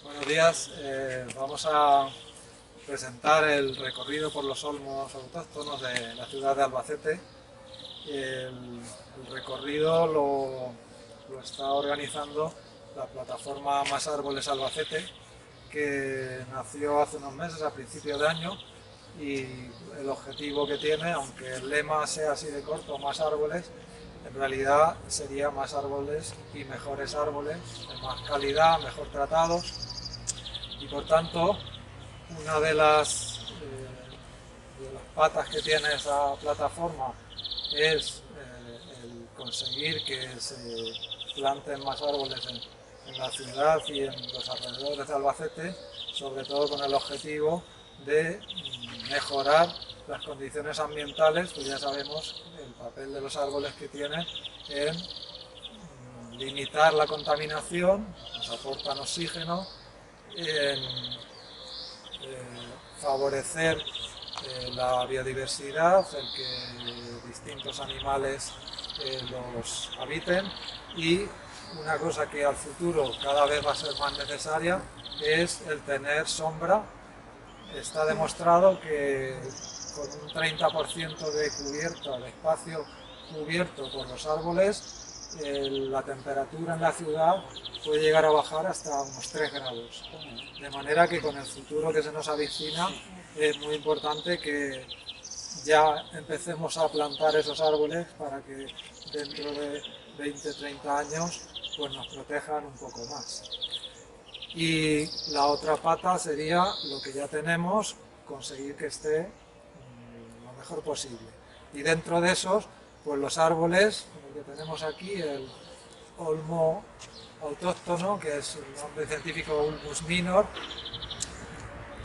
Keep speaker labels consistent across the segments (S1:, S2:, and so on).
S1: Buenos días, vamos a presentar el recorrido por los olmos autóctonos de la ciudad de Albacete. El recorrido lo está organizando la plataforma Más Árboles Albacete, que nació hace unos meses, a principios de año, y el objetivo que tiene, aunque el lema sea así de corto, más árboles, en realidad sería más árboles y mejores árboles, de más calidad, mejor tratados, y por tanto una de las patas que tiene esa plataforma es el conseguir que se planten más árboles en la ciudad y en los alrededores de Albacete, sobre todo con el objetivo de mejorar las condiciones ambientales, pues ya sabemos el papel de los árboles que tienen en limitar la contaminación, nos aportan oxígeno, en favorecer la biodiversidad, el que distintos animales los habiten, y una cosa que al futuro cada vez va a ser más necesaria es el tener sombra. Está demostrado que con un 30% de cubierta, de espacio cubierto por los árboles, la temperatura en la ciudad puede llegar a bajar hasta unos 3 grados. De manera que con el futuro que se nos avecina es muy importante que ya empecemos a plantar esos árboles para que dentro de 20-30 años pues nos protejan un poco más. Y la otra pata sería lo que ya tenemos, conseguir que esté lo mejor posible. Y dentro de esos, pues los árboles, como que tenemos aquí, el olmo autóctono, que es el nombre científico Ulmus minor,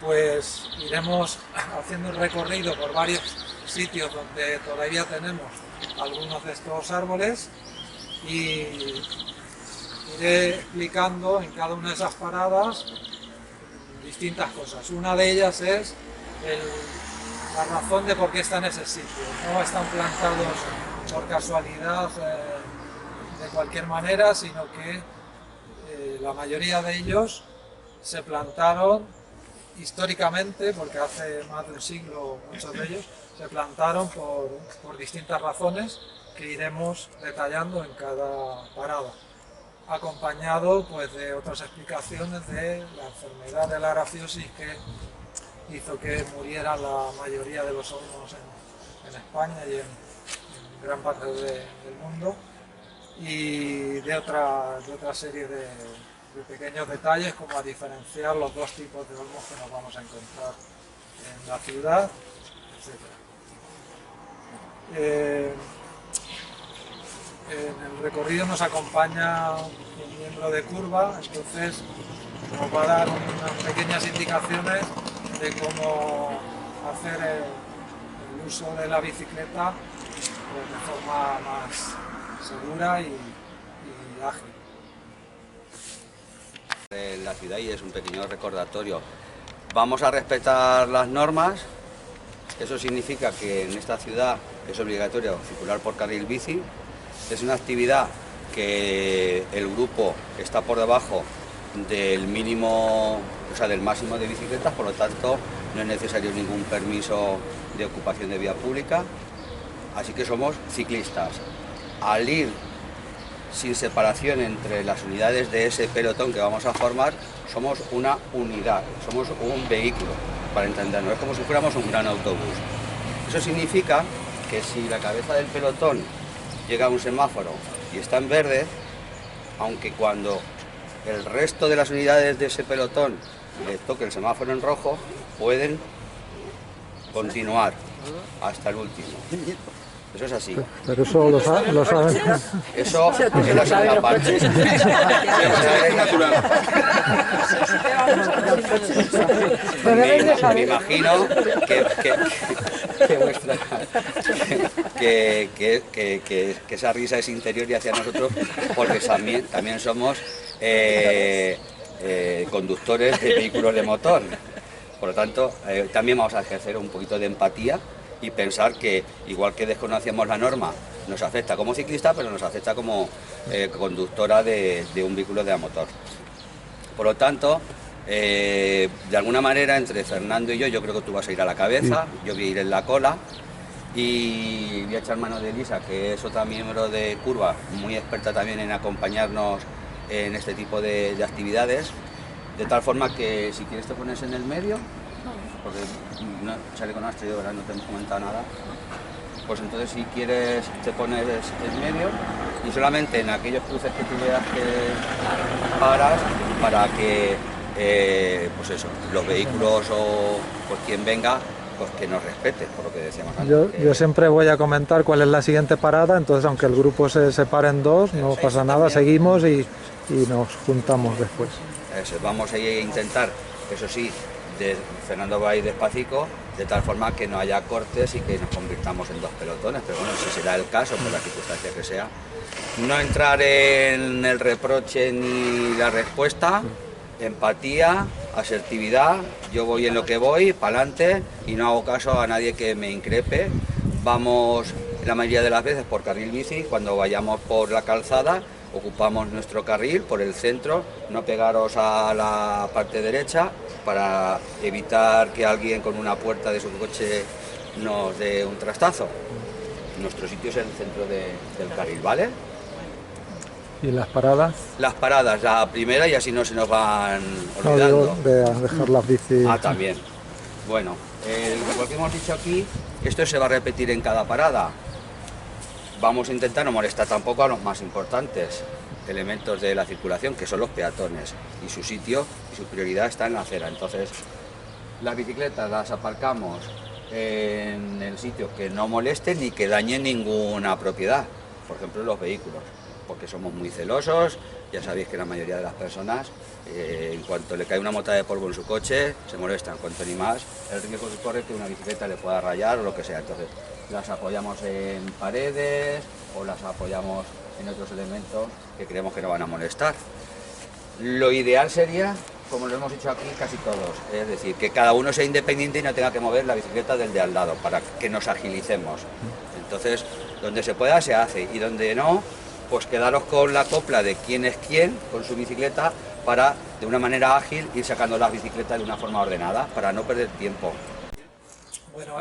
S1: pues iremos haciendo un recorrido por varios sitios donde todavía tenemos algunos de estos árboles y iré explicando en cada una de esas paradas distintas cosas. Una de ellas es la razón de por qué están en ese sitio. No están plantados por casualidad de cualquier manera, sino que la mayoría de ellos se plantaron históricamente, porque hace más de un siglo muchos de ellos se plantaron por distintas razones que iremos detallando en cada parada, acompañado pues de otras explicaciones de la enfermedad de la grafiosis que hizo que muriera la mayoría de los olmos en España y en gran parte del mundo, y de otra serie de pequeños detalles, como a diferenciar los dos tipos de olmos que nos vamos a encontrar en la ciudad, etc. En el recorrido nos acompaña un miembro de curva, entonces nos va a dar unas pequeñas indicaciones de cómo hacer el uso de la bicicleta de forma más segura y ágil.
S2: En la ciudad, y es un pequeño recordatorio. Vamos a respetar las normas. Eso significa que en esta ciudad es obligatorio circular por carril bici. Es una actividad que el grupo está por debajo del mínimo, o sea, del máximo de bicicletas, por lo tanto no es necesario ningún permiso de ocupación de vía pública, así que somos ciclistas. Al ir sin separación entre las unidades de ese pelotón que vamos a formar, somos una unidad, somos un vehículo, para entendernos, es como si fuéramos un gran autobús. Eso significa que si la cabeza del pelotón llega a un semáforo y está en verde, aunque cuando el resto de las unidades de ese pelotón le toque el semáforo en rojo, pueden continuar hasta el último. Eso es así.
S3: Pero eso lo saben.
S2: Eso es la segunda parte. Es natural. Me imagino que esa risa es interior y hacia nosotros, porque también somos conductores de vehículos de motor. Por lo tanto, también vamos a ejercer un poquito de empatía y pensar que, igual que desconocemos la norma, nos afecta como ciclista, pero nos afecta como conductora de un vehículo de motor. Por lo tanto, De alguna manera, entre Fernando y yo creo que tú vas a ir a la cabeza, yo voy a ir en la cola y voy a echar mano de Elisa, que es otra miembro de Curva, muy experta también en acompañarnos en este tipo de actividades, de tal forma que si quieres te pones en el medio, porque no, sale con Astrid, ahora no te hemos comentado nada, pues entonces si quieres te pones en medio y solamente en aquellos cruces que tú veas que paras para que pues eso, los vehículos o pues quien venga, pues que nos respete, por lo que decíamos antes.
S1: Yo siempre voy a comentar cuál es la siguiente parada, entonces aunque el grupo se separe en dos, no pasa nada, seguimos y nos juntamos después.
S2: Eso, vamos a intentar, eso sí, Fernando va a ir despacito, de tal forma que no haya cortes y que nos convirtamos en dos pelotones, pero bueno, si será el caso, por la circunstancia que sea. No entrar en el reproche ni la respuesta, empatía, asertividad, yo voy en lo que voy, para adelante y no hago caso a nadie que me increpe. Vamos la mayoría de las veces por carril bici, cuando vayamos por la calzada ocupamos nuestro carril por el centro, no pegaros a la parte derecha para evitar que alguien con una puerta de su coche nos dé un trastazo. Nuestro sitio es el centro del carril, ¿vale?
S1: ¿Y las paradas?
S2: Las paradas, la primera y así no se nos van olvidando.
S1: No, digo, de dejar las bicis.
S2: Ah, también. Bueno, lo que hemos dicho aquí, esto se va a repetir en cada parada. Vamos a intentar no molestar tampoco a los más importantes elementos de la circulación, que son los peatones, y su sitio y su prioridad está en la acera. Entonces, las bicicletas las aparcamos en el sitio que no moleste ni que dañe ninguna propiedad, por ejemplo los vehículos, porque somos muy celosos. Ya sabéis que la mayoría de las personas, en cuanto le cae una mota de polvo en su coche, se molestan, cuanto ni más el riesgo que corre que una bicicleta le pueda rayar o lo que sea. Entonces las apoyamos en paredes o las apoyamos en otros elementos que creemos que no van a molestar. Lo ideal sería, como lo hemos hecho aquí casi todos, es decir, que cada uno sea independiente y no tenga que mover la bicicleta del de al lado para que nos agilicemos. Entonces, donde se pueda se hace y donde no, pues quedaros con la copla de quién es quién con su bicicleta para, de una manera ágil, ir sacando las bicicletas de una forma ordenada para no perder tiempo.
S1: Bueno,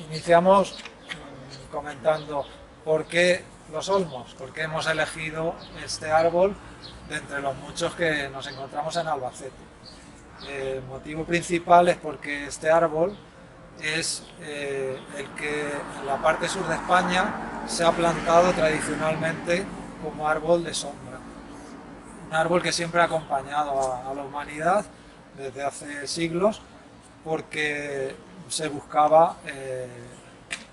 S1: iniciamos comentando por qué los olmos, por qué hemos elegido este árbol de entre los muchos que nos encontramos en Albacete. El motivo principal es porque este árbol es el que en la parte sur de España se ha plantado tradicionalmente como árbol de sombra. Un árbol que siempre ha acompañado a la humanidad desde hace siglos porque se buscaba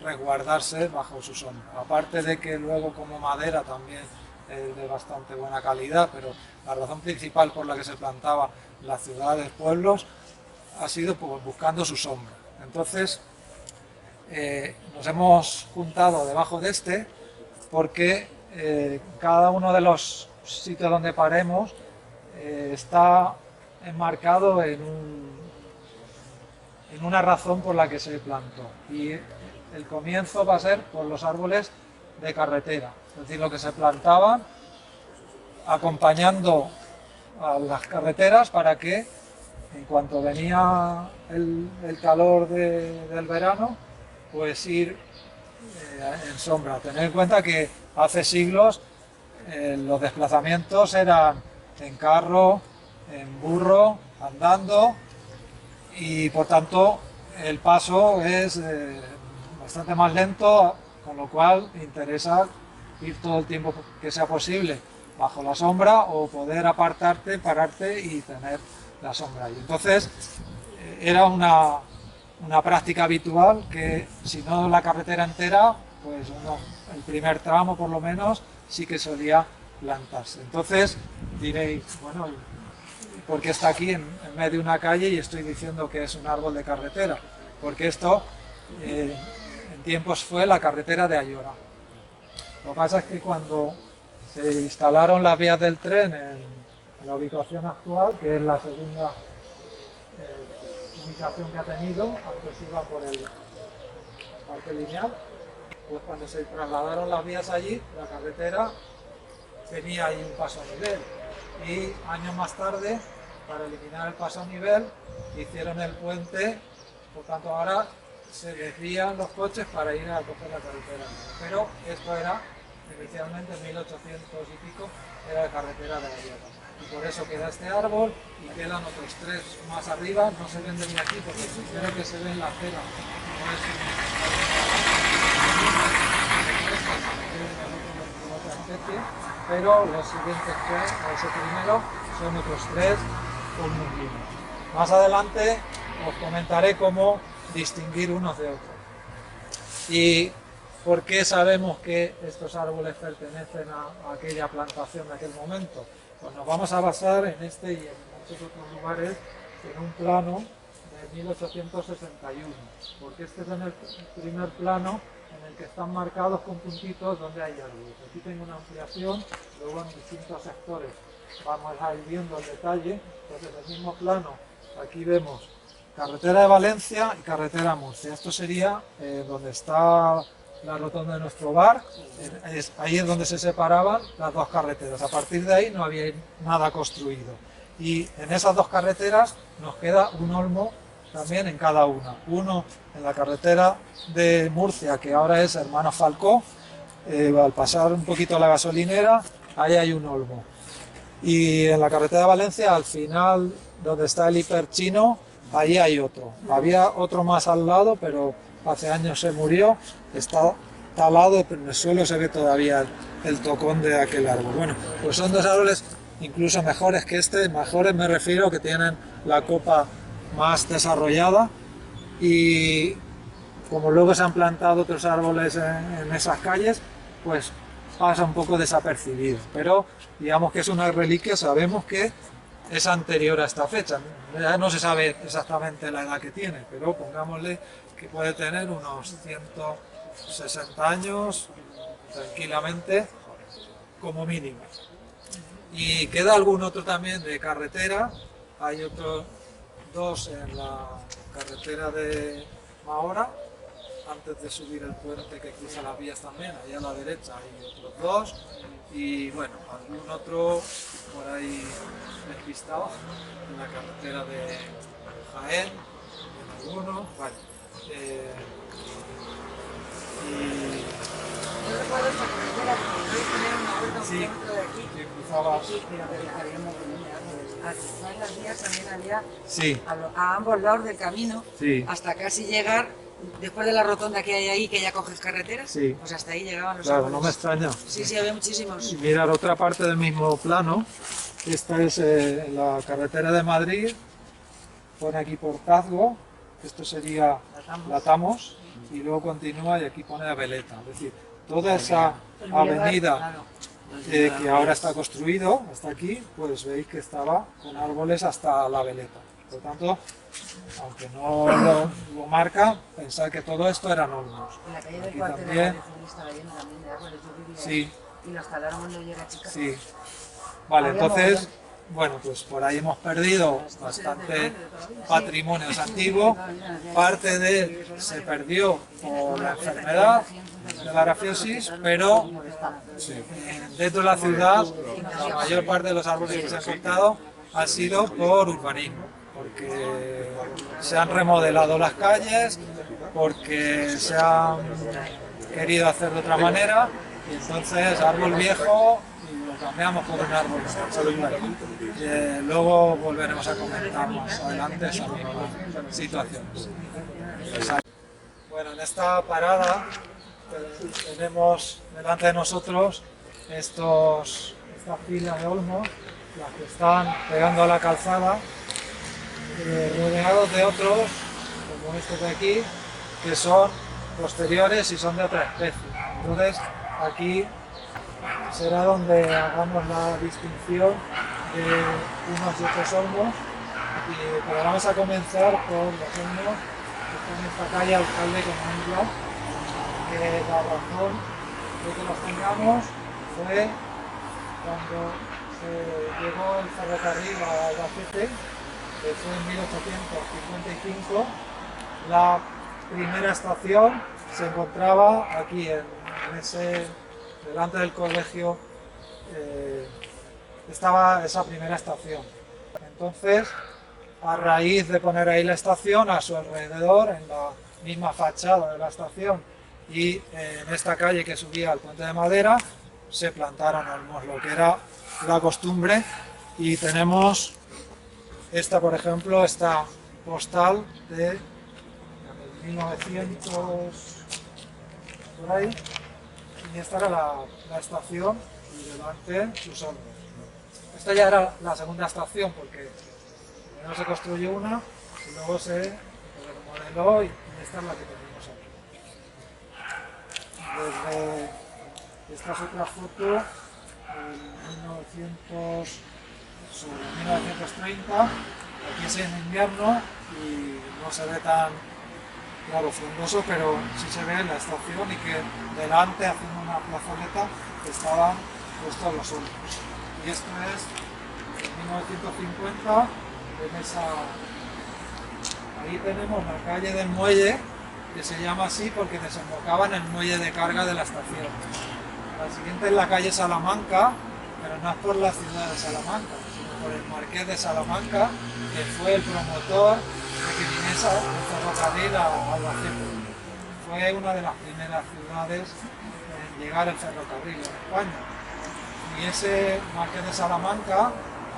S1: resguardarse bajo su sombra. Aparte de que luego como madera también es de bastante buena calidad, pero la razón principal por la que se plantaba en las ciudades, pueblos, ha sido pues, buscando su sombra. Entonces nos hemos juntado debajo de este porque cada uno de los sitios donde paremos está enmarcado en una razón por la que se plantó, y el comienzo va a ser por los árboles de carretera, es decir, lo que se plantaban acompañando a las carreteras para que en cuanto venía el calor del verano, pues ir en sombra. Tener en cuenta que hace siglos los desplazamientos eran en carro, en burro, andando, y por tanto el paso es bastante más lento, con lo cual interesa ir todo el tiempo que sea posible bajo la sombra o poder apartarte, pararte y tener la sombra. Y entonces era una práctica habitual que, si no la carretera entera, pues el primer tramo por lo menos sí que solía plantarse. Entonces diréis, bueno, ¿por qué está aquí en medio de una calle y estoy diciendo que es un árbol de carretera? Porque esto en tiempos fue la carretera de Ayora. Lo que pasa es que cuando se instalaron las vías del tren en la ubicación actual, que es la segunda ubicación que ha tenido, antes iba por el parque lineal, pues cuando se trasladaron las vías allí, la carretera tenía ahí un paso a nivel, y años más tarde para eliminar el paso a nivel, hicieron el puente, por tanto ahora se desvían los coches para ir a coger la carretera. Pero esto era, inicialmente en 1800 y pico, era la carretera de la Gaviota. Y por eso queda este árbol y quedan otros 3 más arriba, no se ven desde aquí porque creo que se ve en la acera. No es otra especie, pero los siguientes 3, o ese primero, son otros 3 con muslinos. Más adelante os comentaré cómo distinguir unos de otros. ¿Y por qué sabemos que estos árboles pertenecen a aquella plantación de aquel momento? Pues nos vamos a basar en este y en muchos otros lugares en un plano de 1861, porque este es el primer plano en el que están marcados con puntitos donde hay árboles. Aquí tengo una ampliación, luego en distintos sectores vamos a ir viendo el detalle. Entonces, en el mismo plano, aquí vemos carretera de Valencia y carretera Murcia. Esto sería donde está la rotonda de nuestro bar, ahí es donde se separaban las 2 carreteras. A partir de ahí no había nada construido. Y en esas 2 carreteras nos queda un olmo también en cada una. Uno en la carretera de Murcia, que ahora es Hermano Falcó, al pasar un poquito la gasolinera, ahí hay un olmo. Y en la carretera de Valencia, al final, donde está el hiperchino, ahí hay otro. Había otro más al lado, pero hace años se murió, está talado, pero en el suelo se ve todavía el tocón de aquel árbol. Bueno, pues son 2 árboles incluso mejores que este, mejores me refiero que tienen la copa más desarrollada, y como luego se han plantado otros árboles en esas calles, pues pasa un poco desapercibido, pero digamos que es una reliquia, sabemos que es anterior a esta fecha. Ya no se sabe exactamente la edad que tiene, pero pongámosle que puede tener unos 160 años tranquilamente como mínimo. Y queda algún otro también de carretera, hay otros 2 en la carretera de Mahora, antes de subir el puente que cruza las vías también, ahí a la derecha hay otros 2, y bueno, algún otro por ahí despistado en la carretera de Jaén, en alguno, vale.
S3: Yo recuerdo esta carretera porque yo tenía una vuelta
S1: Sí,
S3: un kilómetro de aquí,
S1: que cruzaba.
S3: sí, pero había un montón de árboles. Al cruzar las vías también había
S1: Sí,
S3: a ambos lados del camino,
S1: sí,
S3: hasta casi llegar, después de la rotonda que hay ahí, que ya coges carretera,
S1: sí.
S3: pues hasta ahí llegaban los
S1: Claro,
S3: árboles.
S1: no me extraña.
S3: Sí, sí, había muchísimos.
S1: Y mirar otra parte del mismo plano, esta es la carretera de Madrid, pone aquí Portazgo, esto sería Latamos, y luego continúa y aquí pone Abeleta, es decir, toda esa avenida
S3: Claro.
S1: que ahora está construido, hasta aquí, pues veis que estaba con árboles hasta la Abeleta. Por tanto, aunque no lo marca, pensad que todo esto eran olmos.
S3: En la calle del
S1: Aquí
S3: cuartel de
S1: también,
S3: la Civil estaba lleno también de árboles, yo vivía
S1: sí,
S3: ahí, y los talaron cuando yo era chica.
S1: sí. Vale,
S3: Había
S1: entonces,
S3: mogollón.
S1: bueno, pues por ahí hemos perdido bastante patrimonio antiguo. Parte de él se perdió por la enfermedad de la grafiosis, pero dentro de la ciudad la mayor parte de los árboles que se han cortado ha sido por urbanismo, porque se han remodelado las calles, porque se han querido hacer de otra manera, y entonces árbol viejo lo cambiamos por un árbol nuevo. Luego volveremos a comentar más adelante esas mismas situaciones. Bueno, en esta parada tenemos delante de nosotros esta fila de olmos, las que están pegando a la calzada, rodeados de otros, como estos de aquí, que son posteriores y son de otra especie. Entonces, aquí será donde hagamos la distinción de unos y otros olmos, pero vamos a comenzar por los olmos que están en esta calle Alcalde Convención, que la razón de que los tengamos fue cuando se llegó el ferrocarril a Albacete, que fue en 1855, la primera estación se encontraba aquí, delante del colegio, estaba esa primera estación. entonces, a raíz de poner ahí la estación, a su alrededor, en la misma fachada de la estación y en esta calle que subía al Puente de Madera, se plantaron olmos, lo que era la costumbre. Y tenemos esta, por ejemplo, esta postal de 1900 por ahí, y esta era la estación y delante sus olmos. Esta ya era la segunda estación porque primero se construyó una y luego se remodeló, y esta es la que tenemos aquí. Esta es otra foto de 1930, aquí es en invierno y no se ve tan claro frondoso, pero sí se ve la estación y que delante, haciendo una plazoleta, estaban puestos los olmos. Y esto es en 1950, ahí tenemos la calle del muelle, que se llama así porque desembocaba en el muelle de carga de la estación. La siguiente es la calle Salamanca, pero no es por la ciudad de Salamanca, sino por el marqués de Salamanca, que fue el promotor de que viniese el ferrocarril a Albacete. Fue una de las primeras ciudades en llegar el ferrocarril en España. Y ese marqués de Salamanca,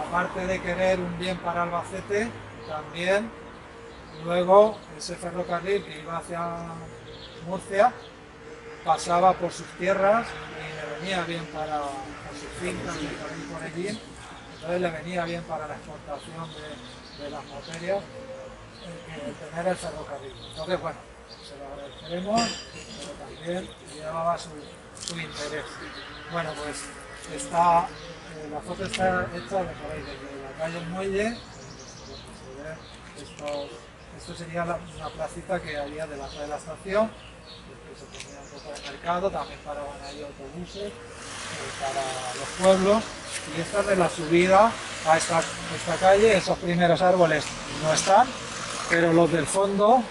S1: aparte de querer un bien para Albacete, también luego ese ferrocarril que iba hacia Murcia pasaba por sus tierras y le venía bien para sus fincas y por allí, entonces le venía bien para la exportación de las materias el tener el ferrocarril. Entonces, bueno, se lo agradeceremos, pero también llevaba su interés. Bueno, pues la foto está hecha de por ahí, desde la calle El Muelle, esto sería una placita que había delante de la estación, que se ponía un poco de mercado, también paraban ahí autobuses para los pueblos, y esta es de la subida a esta calle. Esos primeros árboles no están, pero los del fondo,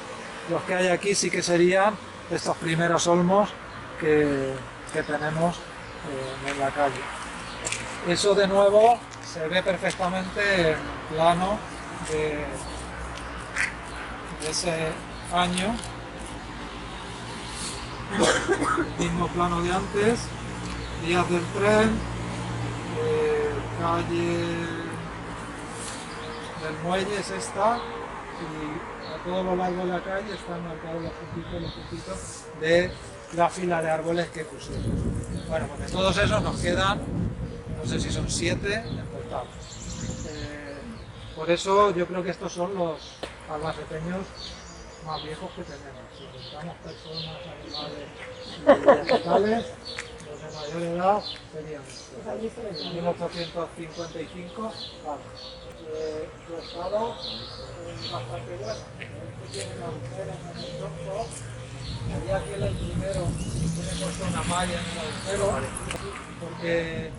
S1: los que hay aquí, sí que serían estos primeros olmos que tenemos en la calle. Eso de nuevo se ve perfectamente en el plano de ese año, el mismo plano de antes, vías del tren, calle del muelle es esta, y a todo lo largo de la calle están marcados los puntitos de la fila de árboles que pusieron. Bueno, pues de todos esos nos quedan, no sé si son 7 en total. Por eso yo creo que estos son los albaceteños más viejos que tenemos. Si contamos personas, animales y vegetales, los de mayor edad serían estos. En 1855, vale. Su estado bastante bueno. Tiene agujeros en el tronco. Había aquí el primero que tiene puesto una malla en el agujero, porque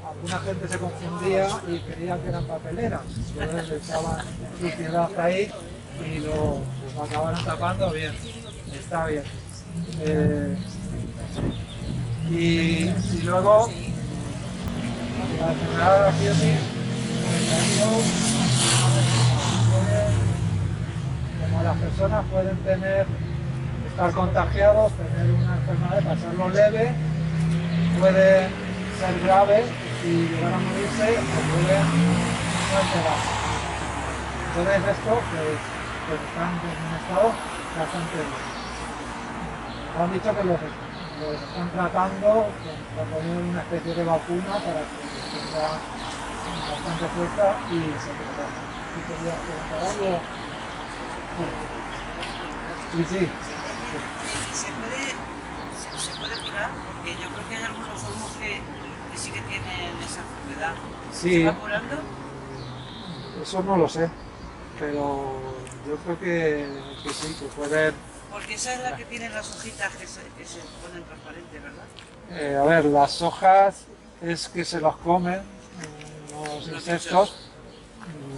S1: alguna gente se confundía y creía que eran papeleras, entonces le echaban suciedad ahí y lo acabaron tapando bien, está bien. Y luego la enfermedad de la fiebre, como las personas pueden estar contagiados, tener una enfermedad, pasarlo leve, pueden ser graves y llegar a morirse o pueden no enterarse. Entonces esto pues están en un estado bastante bien. Nos han dicho que los están tratando con poner una especie de vacuna para que tenga bastante fuerza y se proteja. ¿Y querías preguntar algo? Sí.
S3: ¿Se puede curar? Porque yo creo que hay algunos olmos que sí que tienen esa enfermedad.
S1: Sí.
S3: ¿Se va curando?
S1: Eso no lo sé, pero yo creo que sí, que pueden.
S3: Porque esa es la que tiene las hojitas que se ponen transparentes, ¿verdad?
S1: A ver, las hojas es que se los comen los insectos,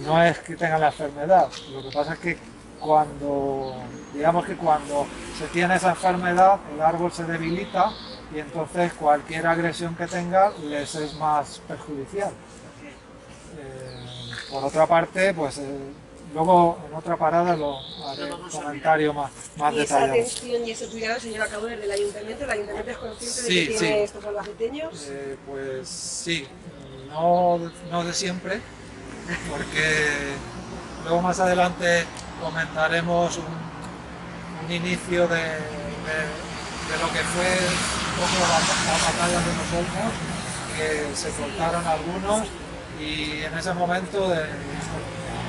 S1: no es que tengan la enfermedad. Lo que pasa es que cuando se tiene esa enfermedad, el árbol se debilita y entonces cualquier agresión que tenga les es más perjudicial. por otra parte, pues luego en otra parada lo haré un comentario más
S4: Y esa
S1: detallado.
S4: atención y ese cuidado se lleva a cabo desde el ayuntamiento es consciente de
S1: Sí,
S4: que tiene estos albaceteños.
S1: Pues sí, no de siempre, porque luego más adelante comentaremos un inicio de lo que fue un poco la batalla de los Olmos, que se cortaron algunos, y en ese momento de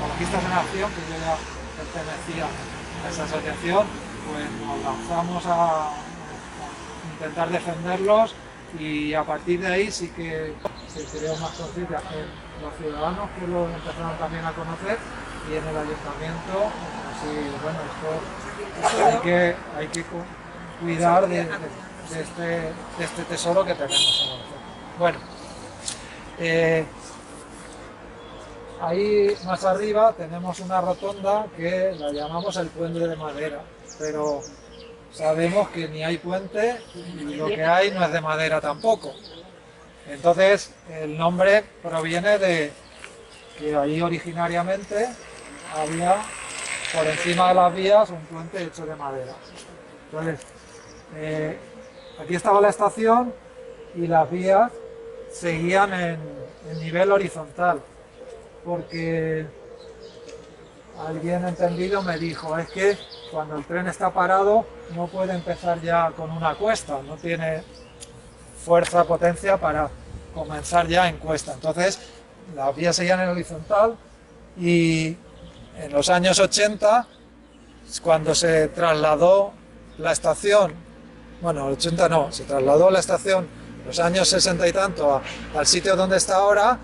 S1: Conquistas en Acción, que yo ya pertenecía a esa asociación, pues nos lanzamos a intentar defenderlos, y a partir de ahí sí que se creó más conciencia en los ciudadanos, que lo empezaron también a conocer, y en el ayuntamiento. Así, bueno, esto hay que cuidar de este tesoro que tenemos. Bueno, ahí más arriba tenemos una rotonda que la llamamos el puente de madera, pero sabemos que ni hay puente y lo que hay no es de madera tampoco. Entonces el nombre proviene de que ahí originariamente había por encima de las vías un puente hecho de madera. Entonces, aquí estaba la estación y las vías seguían en nivel horizontal, porque alguien entendido me dijo, es que cuando el tren está parado no puede empezar ya con una cuesta, no tiene fuerza, potencia para comenzar ya en cuesta. Entonces las vías seguían en horizontal, y en los años 80, cuando se trasladó la estación, bueno, 80 no, se trasladó la estación los años 60 y tanto al sitio donde está ahora,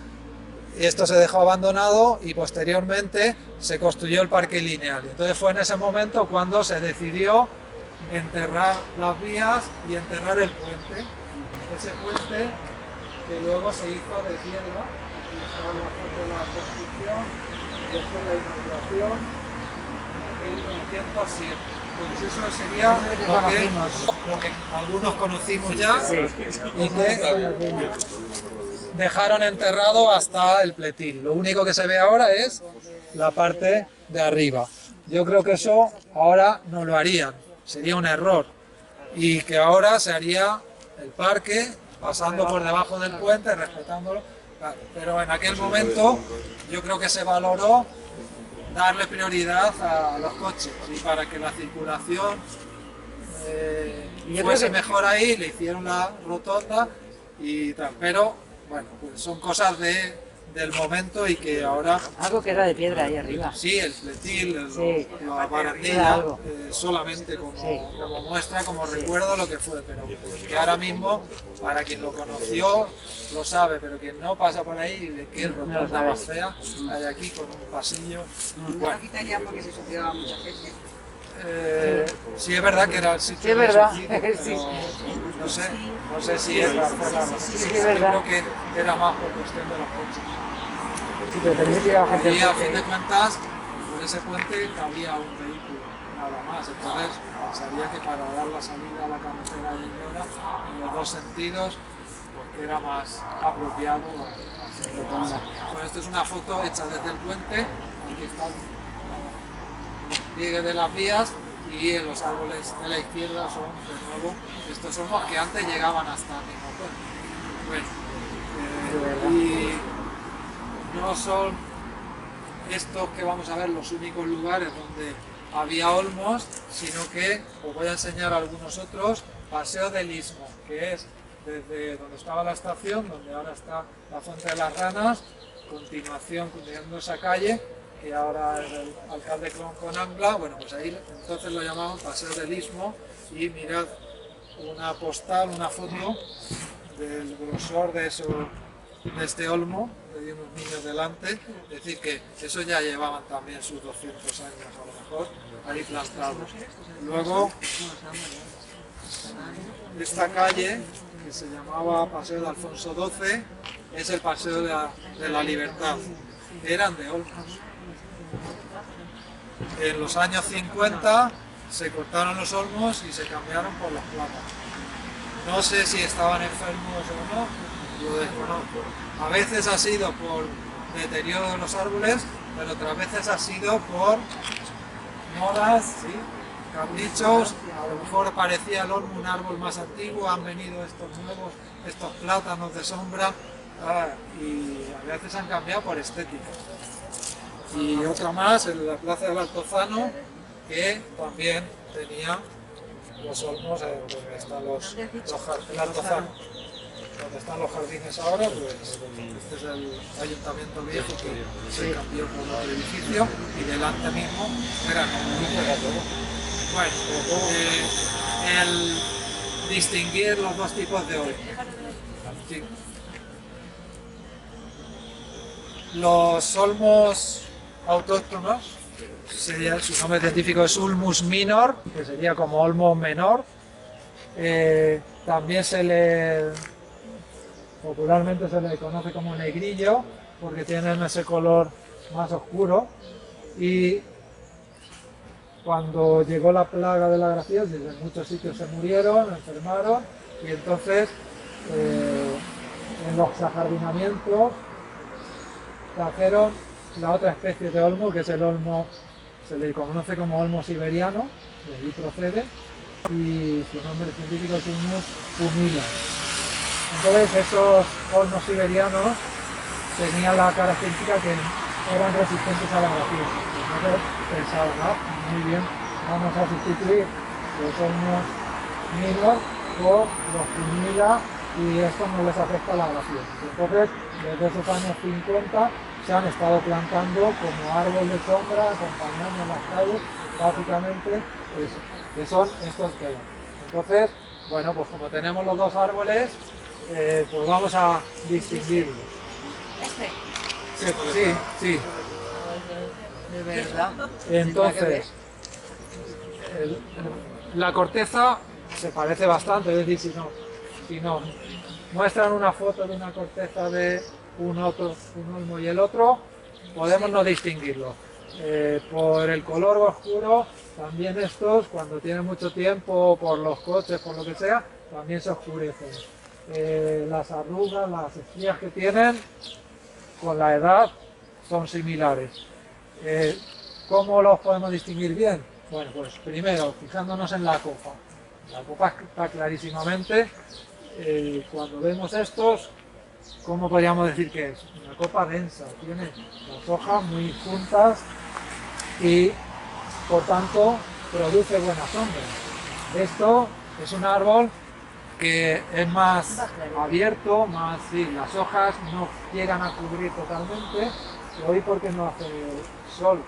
S1: y esto se dejó abandonado y posteriormente se construyó el parque lineal. Entonces fue en ese momento cuando se decidió enterrar las vías y enterrar el puente. Ese puente que luego se hizo de piedra, aquí está la foto de la construcción, y esto es la inauguración en 1907. Pues eso sería lo que algunos conocimos ya, y que dejaron enterrado hasta el pletil. Lo único que se ve ahora es la parte de arriba. Yo creo que eso ahora no lo harían, sería un error, y que ahora se haría el parque pasando por debajo del puente, respetándolo. Pero en aquel momento yo creo que se valoró darle prioridad a los coches, y para que la circulación fuese mejor ahí, le hicieron la rotonda y tal. Pero bueno, pues son cosas del momento, y que ahora...
S5: Algo que era de piedra ahí arriba.
S1: Sí, el pletil,
S5: Sí,
S1: la barandilla,
S5: algo.
S1: solamente como muestra, como recuerdo lo que fue, pero que ahora mismo, para quien lo conoció, lo sabe, pero quien no pasa por ahí, de qué rotonda más fea hay aquí, con un pasillo. Bueno,
S3: Aquí ya porque se sucedió mucha gente.
S1: sí, es verdad que era el sitio.
S5: Sí, es verdad.
S1: de suicidio,
S5: Sí.
S1: pero no sé si es la razón.
S5: Sí, es verdad.
S1: Yo creo que era más por cuestión de los coches.
S5: Sí, pero también se llevaba gente.
S1: Y a fin de cuentas, por ese puente cabía un vehículo, nada más. Entonces, sabía que para dar la salida a la carretera de Llora, en los dos sentidos, pues que era más apropiado hacer rotonda. Bueno, esto es una foto hecha desde el puente. Aquí está el pliegue de las vías, y en los árboles de la izquierda son, de nuevo, estos olmos que antes llegaban hasta el mismo puente. Bueno, y no son estos que vamos a ver los únicos lugares donde había olmos, sino que os voy a enseñar algunos otros. Paseo del Istmo, que es desde donde estaba la estación, donde ahora está la Fuente de las Ranas, continuando esa calle, que ahora es el alcalde con Angla. Bueno, pues ahí entonces lo llamaban Paseo del Istmo, y mirad una postal, una foto del grosor de este olmo, de unos niños delante, es decir que eso ya llevaban también sus 200 años a lo mejor ahí plantados. Luego, esta calle, que se llamaba Paseo de Alfonso XII, es el Paseo de la Libertad, eran de olmos. En los años 50 se cortaron los olmos y se cambiaron por las placas. No sé si estaban enfermos o no, lo desconozco. A veces ha sido por deterioro de los árboles, pero otras veces ha sido por modas, ¿sí? Caprichos, a lo mejor parecía el olmo un árbol más antiguo, han venido estos nuevos, estos plátanos de sombra, y a veces han cambiado por estética. Y otra más en la plaza del Altozano, que también tenía los olmos donde están el Altozano. Donde están los jardines ahora, pues este es el ayuntamiento viejo que se cambió por otro edificio y delante mismo era como bueno, el distinguir los dos tipos de olmo. Sí. Los olmos autóctonos, su nombre científico es Ulmus minor, que sería como olmo menor. También popularmente se le conoce como negrillo, porque tienen ese color más oscuro. Y cuando llegó la plaga de la grafiosis, en muchos sitios se murieron, enfermaron, y entonces en los ajardinamientos trajeron la otra especie de olmo, que es el olmo, se le conoce como olmo siberiano, de ahí procede, y su nombre científico es Ulmus pumila. Entonces esos olmos siberianos tenían la característica que eran resistentes a la grafiosis. Entonces pensaban, muy bien, vamos a sustituir los olmos minor por los pumila y esto no les afecta a la grafiosis. Entonces, desde esos años 50 se han estado plantando como árbol de sombra, acompañando en las calles, básicamente eso, que son estos que hay. Entonces, bueno, pues como tenemos los dos árboles, pues vamos a distinguirlos. Sí.
S5: De verdad.
S1: Entonces, la corteza se parece bastante, es decir, si nos muestran una foto de una corteza de un olmo y el otro, podemos no distinguirlo. Por el color oscuro, también estos, cuando tienen mucho tiempo, por los coches, por lo que sea, también se oscurecen. Las arrugas, las estrías que tienen, con la edad, son similares. ¿Cómo los podemos distinguir bien? Bueno, pues primero, fijándonos en la copa. La copa está clarísimamente, cuando vemos estos, ¿cómo podríamos decir que es? Una copa densa, tiene las hojas muy juntas y, por tanto, produce buena sombra. Esto es un árbol que es más abierto, las hojas no llegan a cubrir totalmente, hoy porque no hace sol,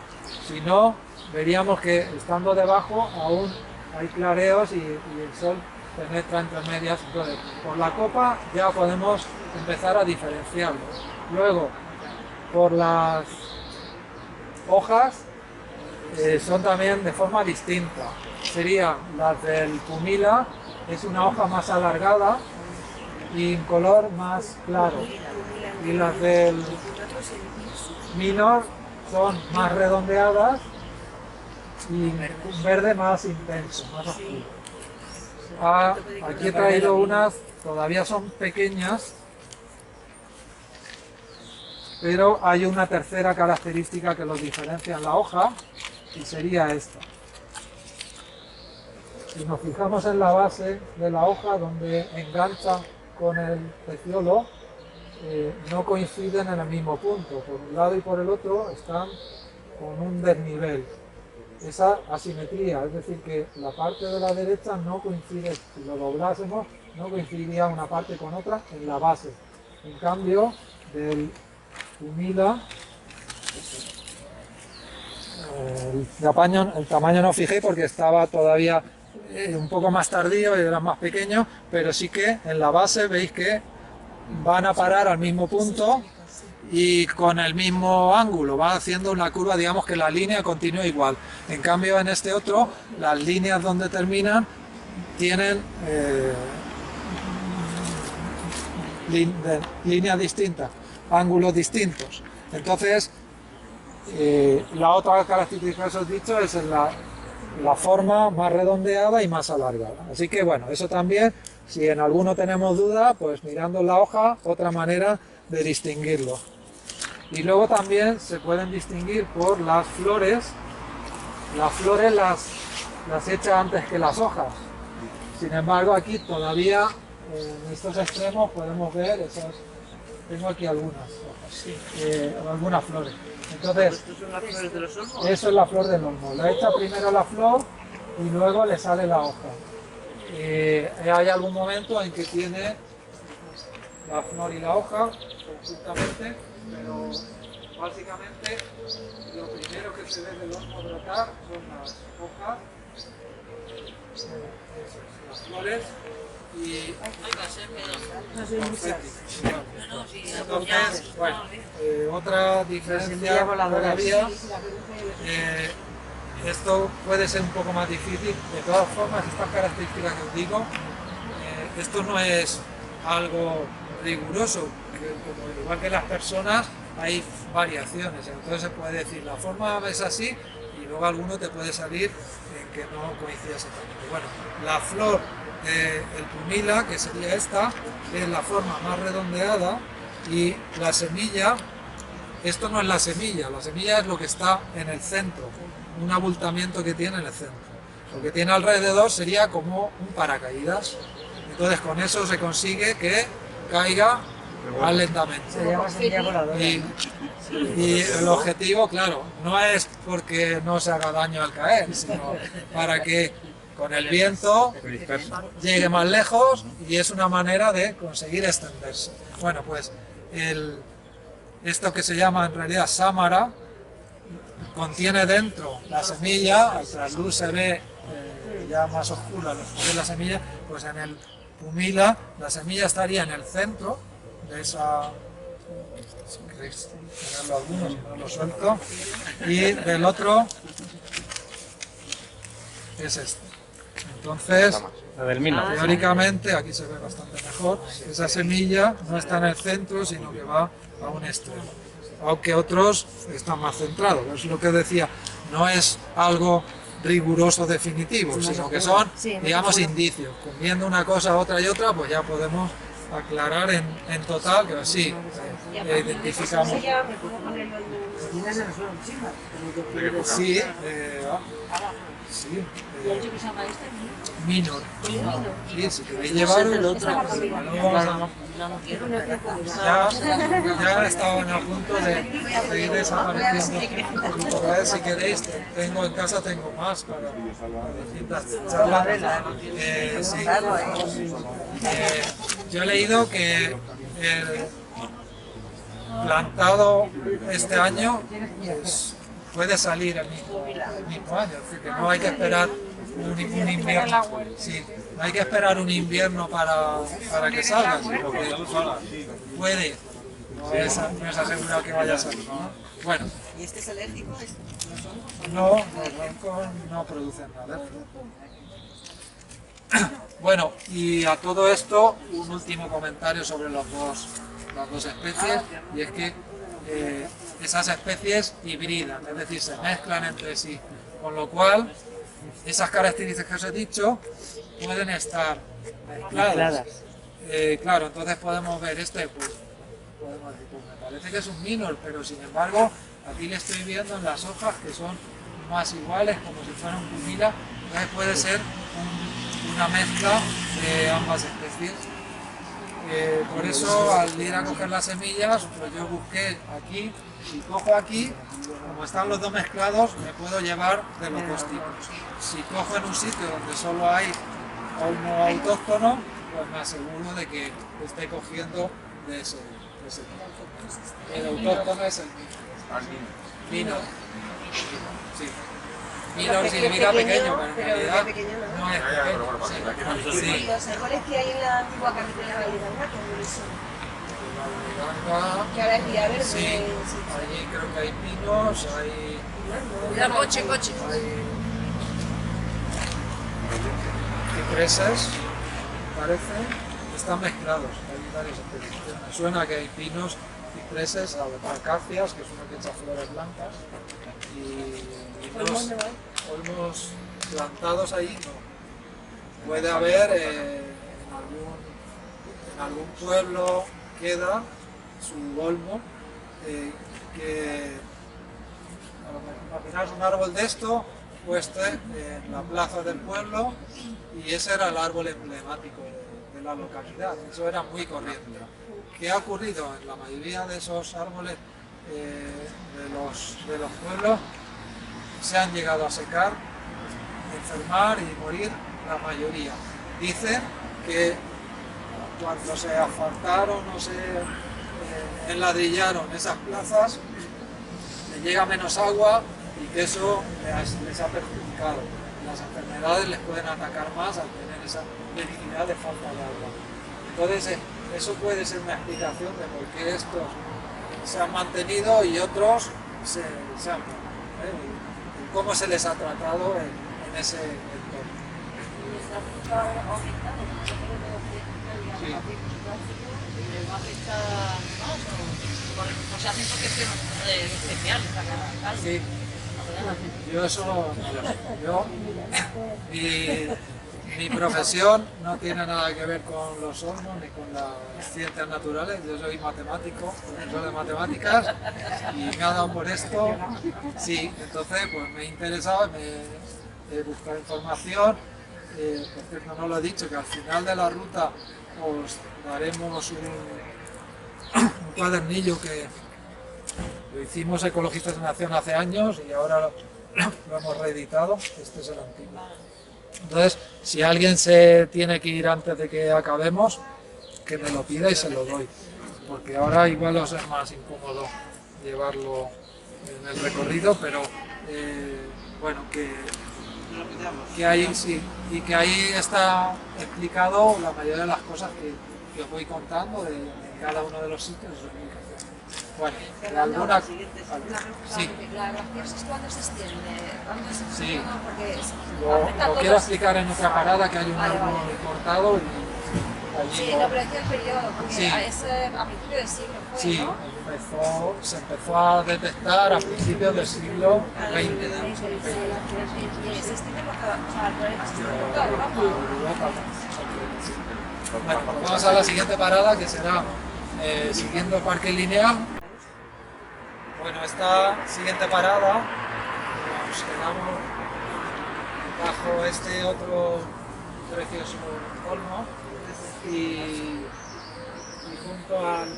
S1: si no, veríamos que estando debajo aún hay clareos y el sol penetra entre medias. Entonces, por la copa ya podemos empezar a diferenciarlo. Luego, por las hojas, son también de forma distinta. Serían las del pumila, es una hoja más alargada y en color más claro. Y las del minor son más redondeadas y un verde más intenso, más oscuro. Aquí he traído unas, todavía son pequeñas, pero hay una tercera característica que los diferencia en la hoja y sería esta. Si nos fijamos en la base de la hoja donde engancha con el peciolo, no coinciden en el mismo punto, por un lado y por el otro están con un desnivel. Esa asimetría, es decir, que la parte de la derecha no coincide, si lo doblásemos, no coincidiría una parte con otra en la base. En cambio, del pumila, el tamaño no fijé porque estaba todavía un poco más tardío y era más pequeño, pero sí que en la base veis que van a parar al mismo punto y con el mismo ángulo, va haciendo una curva, digamos que la línea continúa igual. En cambio en este otro, las líneas donde terminan tienen líneas distintas, ángulos distintos. Entonces, la otra característica que os he dicho es la forma más redondeada y más alargada. Así que bueno, eso también, si en alguno tenemos duda, pues mirando la hoja, otra manera de distinguirlo. Y luego también se pueden distinguir por las flores. Las flores las echa antes que las hojas. Sin embargo, aquí todavía en estos extremos podemos ver esas. Tengo aquí algunas hojas, algunas flores. Entonces,
S3: ¿Estos son las flores de los olmos?
S1: eso es la flor del olmo. La echa primero la flor y luego le sale la hoja. Hay algún momento en que tiene la flor y la hoja conjuntamente, pero básicamente lo primero que se ve del olmo brotar son las hojas, las flores y entonces, bueno, otra diferencia todavía, esto puede ser un poco más difícil. De todas formas, estas características que os digo, esto no es algo riguroso, porque como igual que las personas hay variaciones, entonces se puede decir la forma es así y luego alguno te puede salir en que no coincida exactamente. Bueno, la flor del pumila, que sería esta, es la forma más redondeada, y la semilla, esto no es la semilla es lo que está en el centro, un abultamiento que tiene en el centro. Lo que tiene alrededor sería como un paracaídas, entonces con eso se consigue que caiga más lentamente.
S5: Se llama semilla voladora.
S1: Y el objetivo, claro, no es porque no se haga daño al caer, sino para que con el viento llegue más lejos, y es una manera de conseguir extenderse. Bueno, pues esto que se llama en realidad sámara contiene dentro la semilla. Al trasluz se ve ya más oscura la semilla, pues en el pumila la semilla estaría en el centro de esa, si queréis tenerlo algunos, si no lo suelto, y del otro es este. Entonces, teóricamente, aquí se ve bastante mejor, esa semilla no está en el centro, sino que va a un extremo, aunque otros están más centrados. Es lo que decía, no es algo riguroso definitivo, sino que son, digamos, indicios. Viendo una cosa, otra y otra, pues ya podemos aclarar en total que sí, identificamos. Sí, sí, minor. Sí, si queréis llevarlo, ya he estado en el punto de ir desapareciendo. Entonces, si queréis, tengo en casa, tengo más para distintas charlas. Sí. Yo he leído que el plantado este año pues, puede salir el mismo año, es decir, que no hay que esperar un invierno. Sí, no hay que esperar un invierno para que salga, sino que puede, no es asegurado que vaya a salir, ¿no? Bueno.
S3: ¿Y este es alérgico?
S1: No, los roncos no producen alergia. Bueno, y a todo esto, un último comentario sobre las dos especies, y es que esas especies hibridan, es decir, se mezclan entre sí, con lo cual esas características que os he dicho pueden estar mezcladas. Claro, entonces podemos ver este, pues podemos decir, pues me parece que es un minor, pero sin embargo aquí le estoy viendo en las hojas que son más iguales, como si fuera un pumila, entonces puede ser una mezcla de ambas especies. Por eso al ir a coger las semillas, pues yo busqué aquí, si cojo aquí, como están los dos mezclados, me puedo llevar de los dos tipos. Si cojo en un sitio donde solo hay olmo autóctono, pues me aseguro de que esté cogiendo de ese tipo. El autóctono es el minor. Sí. Minor significa pequeño, pero en realidad no es pequeño. Sí.
S4: Los árboles que hay en la antigua carretera Valledalga, que ahora es vía verde.
S1: Sí, allí creo que hay pinos, hay...
S4: Coche.
S1: Cipreses, parece, están mezclados, hay varias especies. Me suena que hay pinos, cipreses, acacias, que es uno que echa flores blancas, y olmos plantados ahí no. Puede haber en algún pueblo queda su olmo que imaginaos un árbol de esto puesto en la plaza del pueblo, y ese era el árbol emblemático de la localidad. Eso era muy corriente. ¿Qué ha ocurrido? En la mayoría de esos árboles de los pueblos se han llegado a secar, enfermar y morir la mayoría. Dicen que cuando se asfaltaron o se enladrillaron esas plazas, le llega menos agua y que eso les ha perjudicado. Las enfermedades les pueden atacar más al tener esa necesidad de falta de agua. Entonces, eso puede ser una explicación de por qué estos se han mantenido y otros se han muerto, y cómo se les ha tratado en ese entorno. Sí. Sí. Mi profesión no tiene nada que ver con los hornos ni con las ciencias naturales. Yo soy matemático, profesor de matemáticas, y me ha dado por esto. Sí, entonces pues me interesaba, me buscar información. Por cierto, no lo he dicho, que al final de la ruta os daremos un cuadernillo que lo hicimos Ecologistas en Acción hace años y ahora lo hemos reeditado. Este es el antiguo. Entonces, si alguien se tiene que ir antes de que acabemos, que me lo pida y se lo doy, porque ahora igual os es más incómodo llevarlo en el recorrido, pero bueno, que ahí sí, y que ahí está explicado la mayoría de las cosas que os voy contando de cada uno de los sitios de su ubicación. Bueno, de alguna... Sí.
S4: ¿La graciosa es cuando se extiende?
S1: Sí.
S4: Porque
S1: lo quiero explicar en otra parada, que hay un árbol cortado y allí
S4: sí, no, pero es que el periodo, porque
S1: sí.
S4: a principios del siglo fue,
S1: Sí,
S4: ¿no?
S1: se empezó a detectar a principios del siglo XX.
S4: Y se extiende por toda Europa.
S1: Bueno, pues vamos a la siguiente parada, que será siguiendo el parque lineal. Bueno, esta siguiente parada nos quedamos bajo este otro precioso olmo y junto al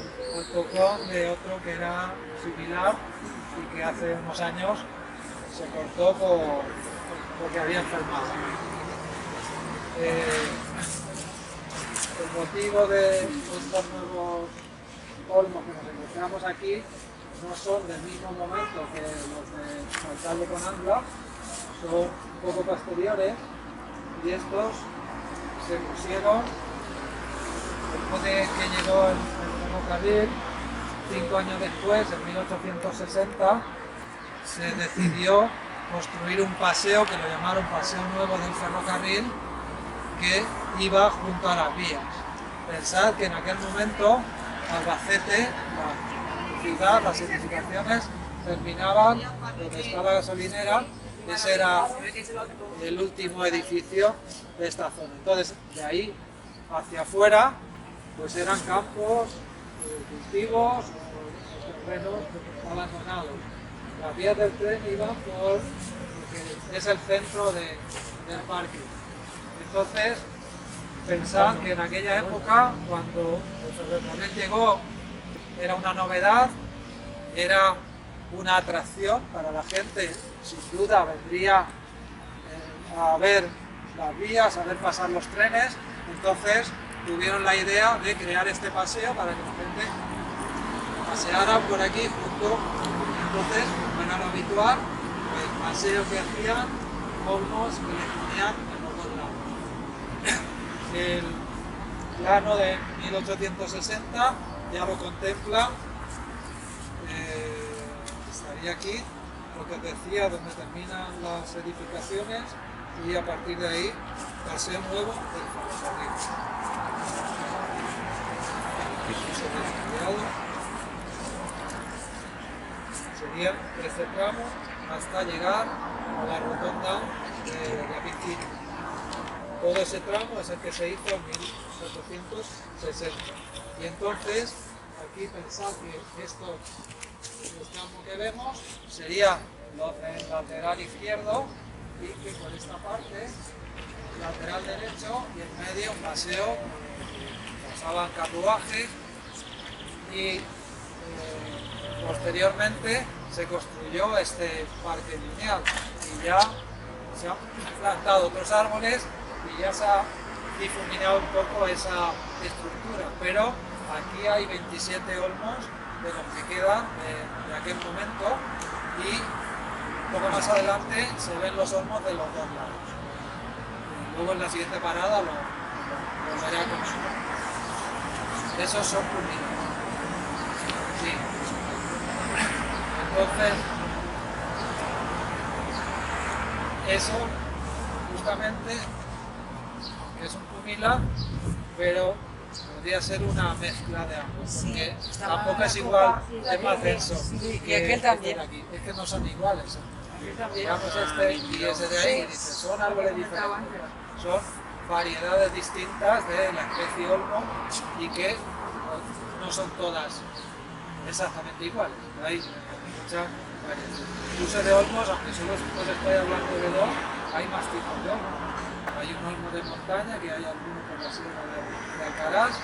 S1: tocón de otro que era similar y que hace unos años se cortó porque había enfermado. El motivo de estos nuevos olmos que nos encontramos aquí no son del mismo momento que los de Alcalde con Angla, son un poco posteriores, y estos se pusieron después de que llegó el ferrocarril. 5 años después, en 1860, se decidió construir un paseo que lo llamaron Paseo Nuevo del Ferrocarril, que iba junto a las vías. Pensad que en aquel momento Albacete, la ciudad, las edificaciones terminaban donde está la gasolinera. Ese era el último edificio de esta zona. Entonces, de ahí hacia afuera, pues eran campos, cultivos o terrenos abandonados. Las vías del tren iban porque es el centro del parque. Entonces, pensad que en aquella época, cuando el ferrocarril llegó, era una novedad, era una atracción para la gente. Sin duda vendría a ver las vías, a ver pasar los trenes. Entonces tuvieron la idea de crear este paseo para que la gente paseara por aquí junto. Entonces, bueno, era lo habitual, el paseo que hacían, olmos que le ponían en los dos lados. El plano de 1860 ya lo contempla, estaría aquí, lo que os decía, donde terminan las edificaciones, y a partir de ahí, paseo nuevo del ferrocarril. Sería este tramo hasta llegar a la rotonda de la piscina. Todo ese tramo es el que se hizo en 1860. Y entonces, aquí pensad que estos este campo que vemos sería el lateral izquierdo y que por esta parte, lateral derecho y en medio un paseo, pasaban carruajes y posteriormente se construyó este parque lineal y ya se han plantado otros árboles y ya se ha difuminado un poco esa estructura, pero aquí hay 27 olmos de los que quedan de aquel momento y un poco más adelante se ven los olmos de los dos lados. Y luego en la siguiente parada lo veré a comentar. Esos son pumilas. Sí. Entonces, eso justamente es un pumila, pero podría ser una mezcla de ambos, porque tampoco es igual, es más denso.
S3: Y aquel también.
S1: Aquí. Es que no son iguales. Digamos este y ese de ahí, y dice, son árboles diferentes, son variedades distintas de la especie olmo y que no son todas exactamente iguales. Hay muchas variedades. Incluso de olmos, aunque solo os estoy hablando de dos, hay más tipos de olmos. Hay un olmo de montaña, que hay algunos por la sierra de Alcaraz,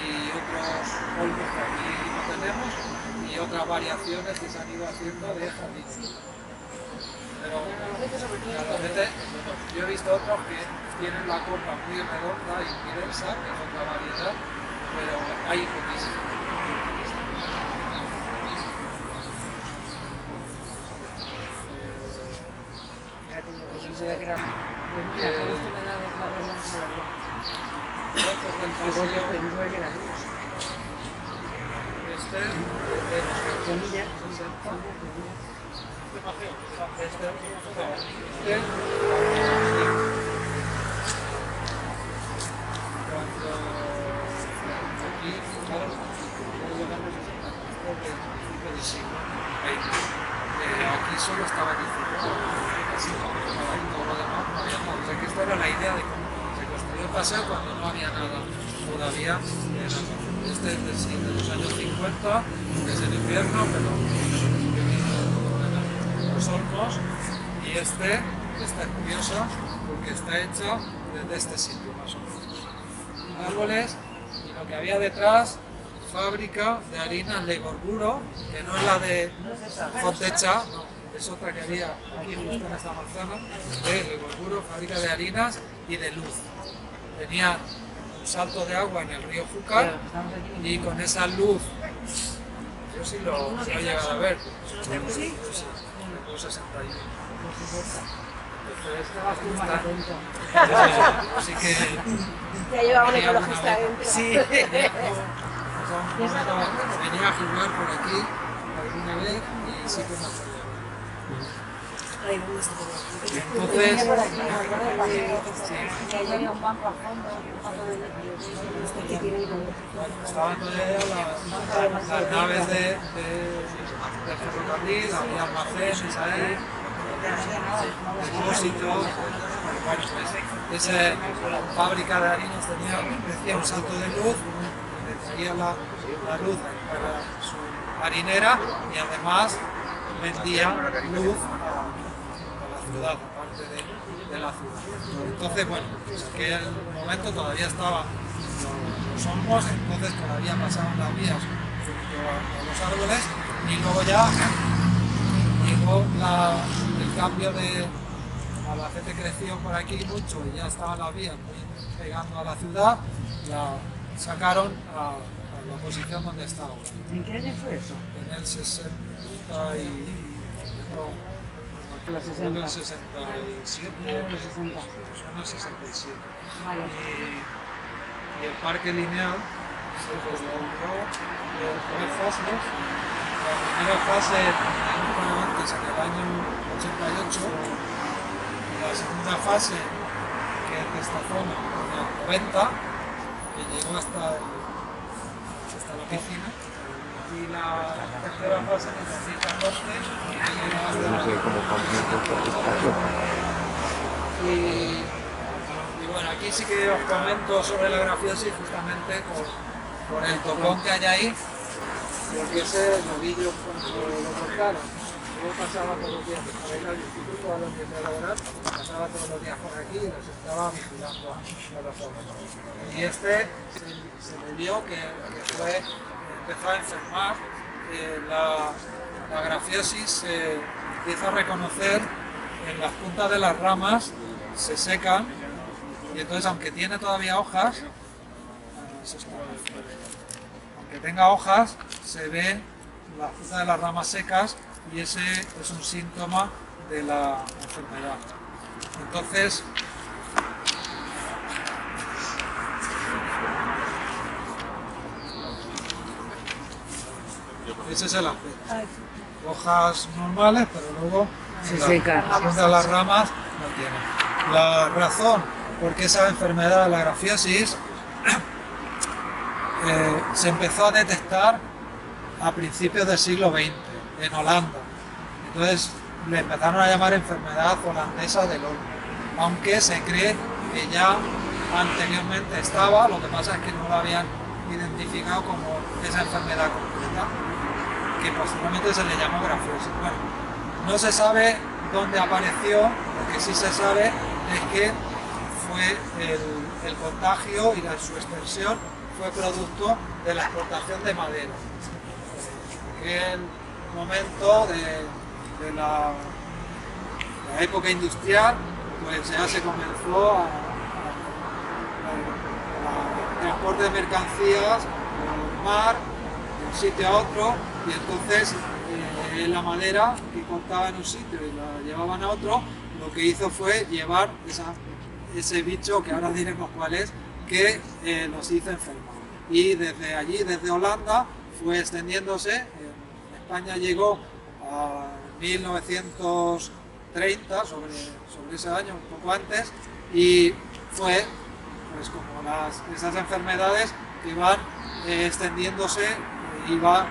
S1: y otros olmos que aquí no tenemos, y otras variaciones que se han ido haciendo de jardines. Pero realmente yo he visto otros que tienen la copa muy redonda y muy densa, que es otra variedad, pero hay poquísimas. Aquí solo estaba el así como todo lo demás no había nada. O sea que esta era la idea de cómo se construyó el paseo cuando no había nada todavía. Este es de los años 50, es el invierno, pero los olmos, y este es curioso porque está hecho desde este sitio más o menos. Árboles, y lo que había detrás, fábrica de harinas Legorburo, que no es la de Fontecha, no, es otra que había aquí justo en esta manzana, de Legorburo, fábrica de harinas y de luz. Tenía un salto de agua en el río Júcar y con esa luz, yo sí lo he llegado a ver, sí, 61. Así que
S4: Ya llevaba un ecologista dentro.
S1: sí. Venía a jugar por aquí alguna vez y sí que me acuerdo. Entonces, estaban todavía las naves de ferrocarril, había almacenes ahí, depósitos. Bueno, pues esa fábrica de harinas tenía un salto de luz, donde traía la luz para su harinera y además vendía luz a la ciudad, aparte de la ciudad. Entonces, bueno, pues en aquel momento todavía estaban los olmos, entonces todavía pasaban las vías junto a los árboles y luego ya llegó el cambio de... La gente creció por aquí mucho y ya estaban las vías muy pegando a la ciudad, la sacaron a la posición donde está ahora.
S3: ¿En qué año fue eso?
S1: En el 60 y... no,
S3: Los 60.
S1: en el 67,
S3: En los 60.
S1: en el 67.
S3: Vale.
S1: Y el parque lineal se construyó en tres fases. La primera fase fue antes, en el año 88. La segunda fase, que es de esta zona, en el 90, que llegó hasta la piscina, y la tercera fase en el 2014, que llegó hasta la y bueno, aquí sí que os comento sobre la grafiosis justamente por el tocón que hay ahí, porque ese novillo cuando lo cortaron, luego pasaba todos los días para ir al instituto a la universidad laboral, pasaba todos los días por aquí y los estaba vigilando a los árboles. Y este se le vio que empezó a enfermar, la grafiosis se empieza a reconocer en las puntas de las ramas, se secan y entonces aunque tiene todavía hojas, aunque tenga hojas, se ven las puntas de las ramas secas y ese es un síntoma de la enfermedad. Entonces, ese es el aspecto. Hojas normales, pero luego
S5: Se seca.
S1: las puntas de las ramas no tienen. La razón por qué esa enfermedad, la grafiosis, se empezó a detectar a principios del siglo XX en Holanda. Entonces le empezaron a llamar enfermedad holandesa del olmo, aunque se cree que ya anteriormente estaba, lo que pasa es que no la habían identificado como esa enfermedad completa, que posteriormente se le llamó grafiosis. Bueno, no se sabe dónde apareció, lo que sí se sabe es que fue el contagio y su extensión fue producto de la exportación de madera. En el momento de la época industrial, pues ya se comenzó a transporte de mercancías por mar, de un sitio a otro, y entonces la madera que cortaban en un sitio y la llevaban a otro, lo que hizo fue llevar ese bicho, que ahora diremos cuál es, que los hizo enfermar. Y desde allí, desde Holanda, fue extendiéndose. En España llegó a 1930, sobre ese año, un poco antes, y fue pues como esas enfermedades que van extendiéndose y va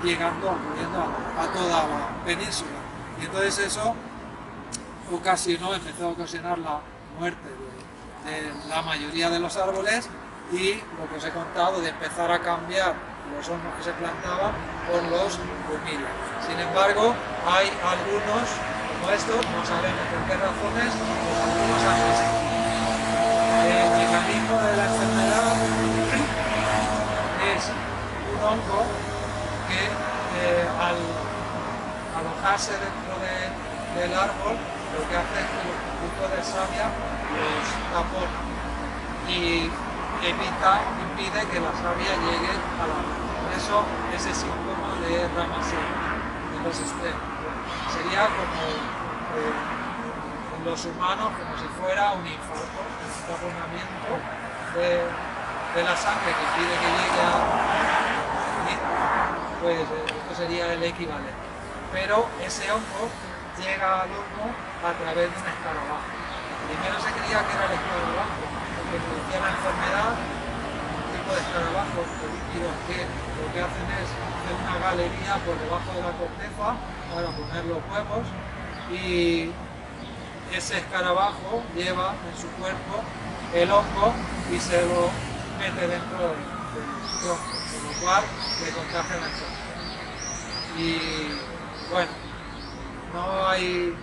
S1: llegando, ocurriendo a toda la península. Y entonces eso empezó a ocasionar la muerte de la mayoría de los árboles y lo que os he contado de empezar a cambiar los hongos que se plantaban por los humildes. Sin embargo, hay algunos, como estos, no sabemos por qué razones, pues algunos han resistido. El mecanismo de la enfermedad es un hongo que al alojarse dentro del árbol, lo que hace es que los puntos de savia los tapona y impide que la savia llegue a la rama. Por eso ese síntoma de rama seca, de los extremos. Sería como en los humanos, como si fuera un infarto, un taponamiento de la sangre que impide que llegue a pues esto sería el equivalente. Pero ese hongo llega al horno a través de un escarabajo. Primero se creía que era el escarabajo que producía la enfermedad, un tipo de escarabajos políticos que lo que hacen es hacer una galería por debajo de la corteza para poner los huevos, y ese escarabajo lleva en su cuerpo el hongo y se lo mete dentro del tronco, con lo cual le contagia la enfermedad. Y bueno, no hay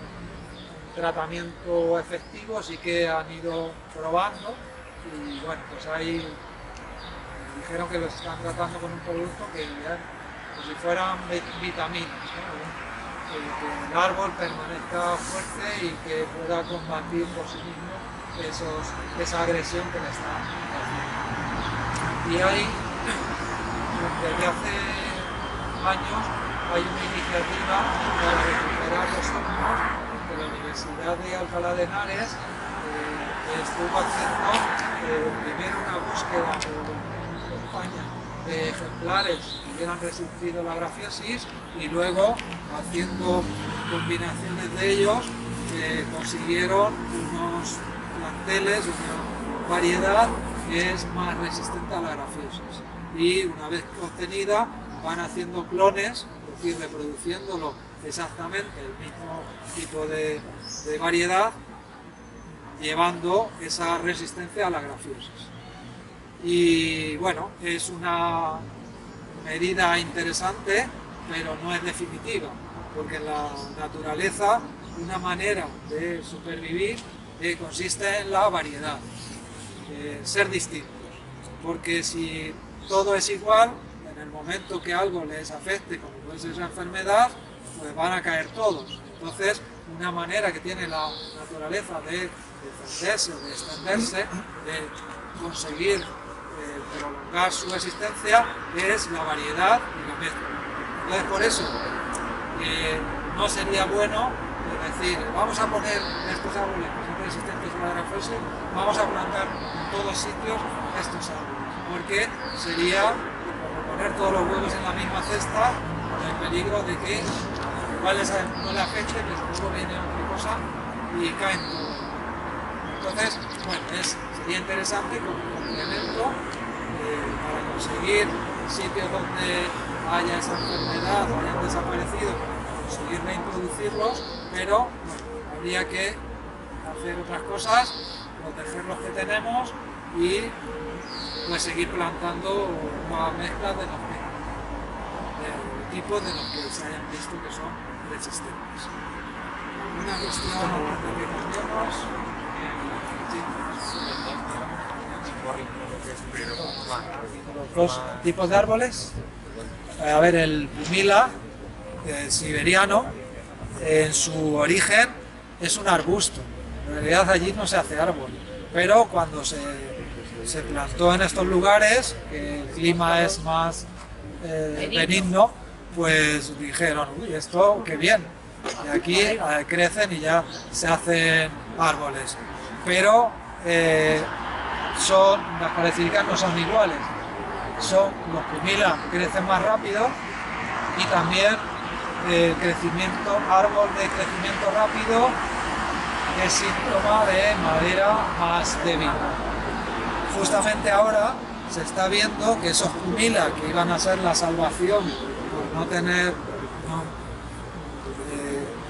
S1: tratamiento efectivo, sí que han ido probando y bueno, pues ahí dijeron que los están tratando con un producto que ya, como si fueran vitaminas, ¿no? Que el árbol permanezca fuerte y que pueda combatir por sí mismo esa agresión que le está haciendo. Y hay, desde hace años, hay una iniciativa para recuperar los hongos que la Universidad de Alcalá de Henares estuvo haciendo primero una búsqueda por España de ejemplares que hubieran resistido la grafiosis y luego, haciendo combinaciones de ellos, consiguieron unos planteles, una variedad que es más resistente a la grafiosis. Y una vez obtenida, van haciendo clones, es decir, reproduciéndolo exactamente el mismo tipo de variedad, llevando esa resistencia a la grafiosis. Y bueno, es una medida interesante, pero no es definitiva, porque en la naturaleza una manera de supervivir consiste en la variedad, ser distinto, porque si todo es igual, en el momento que algo les afecte, como puede ser esa enfermedad, pues van a caer todos. Entonces, una manera que tiene la naturaleza de defenderse, de extenderse, de conseguir prolongar su existencia, es la variedad y la mezcla. Entonces, por eso, no sería bueno decir, vamos a poner estos árboles que son resistentes a la grafiosis, vamos a plantar en todos sitios estos árboles, porque sería como poner todos los huevos en la misma cesta, con el peligro de que igual no le afecte, pero luego viene otra cosa y caen todos. Entonces, bueno, sería interesante como complemento para conseguir sitios donde haya esa enfermedad o hayan desaparecido, conseguir reintroducirlos, pero bueno, habría que hacer otras cosas, proteger los que tenemos y pues seguir plantando nuevas mezclas de tipos de los que se hayan visto que son resistentes. Una cuestión antes de que cambiemos. Los dos tipos de árboles. A ver, el pumila siberiano, en su origen es un arbusto. En realidad allí no se hace árbol, pero cuando se plantó en estos lugares, que el clima es más benigno, pues dijeron, uy, esto qué bien, y aquí crecen y ya se hacen árboles. Pero las características no son iguales. Los pumila crecen más rápido y también árbol de crecimiento rápido es síntoma de madera más débil. Justamente ahora se está viendo que esos pumila que iban a ser la salvación por no tener,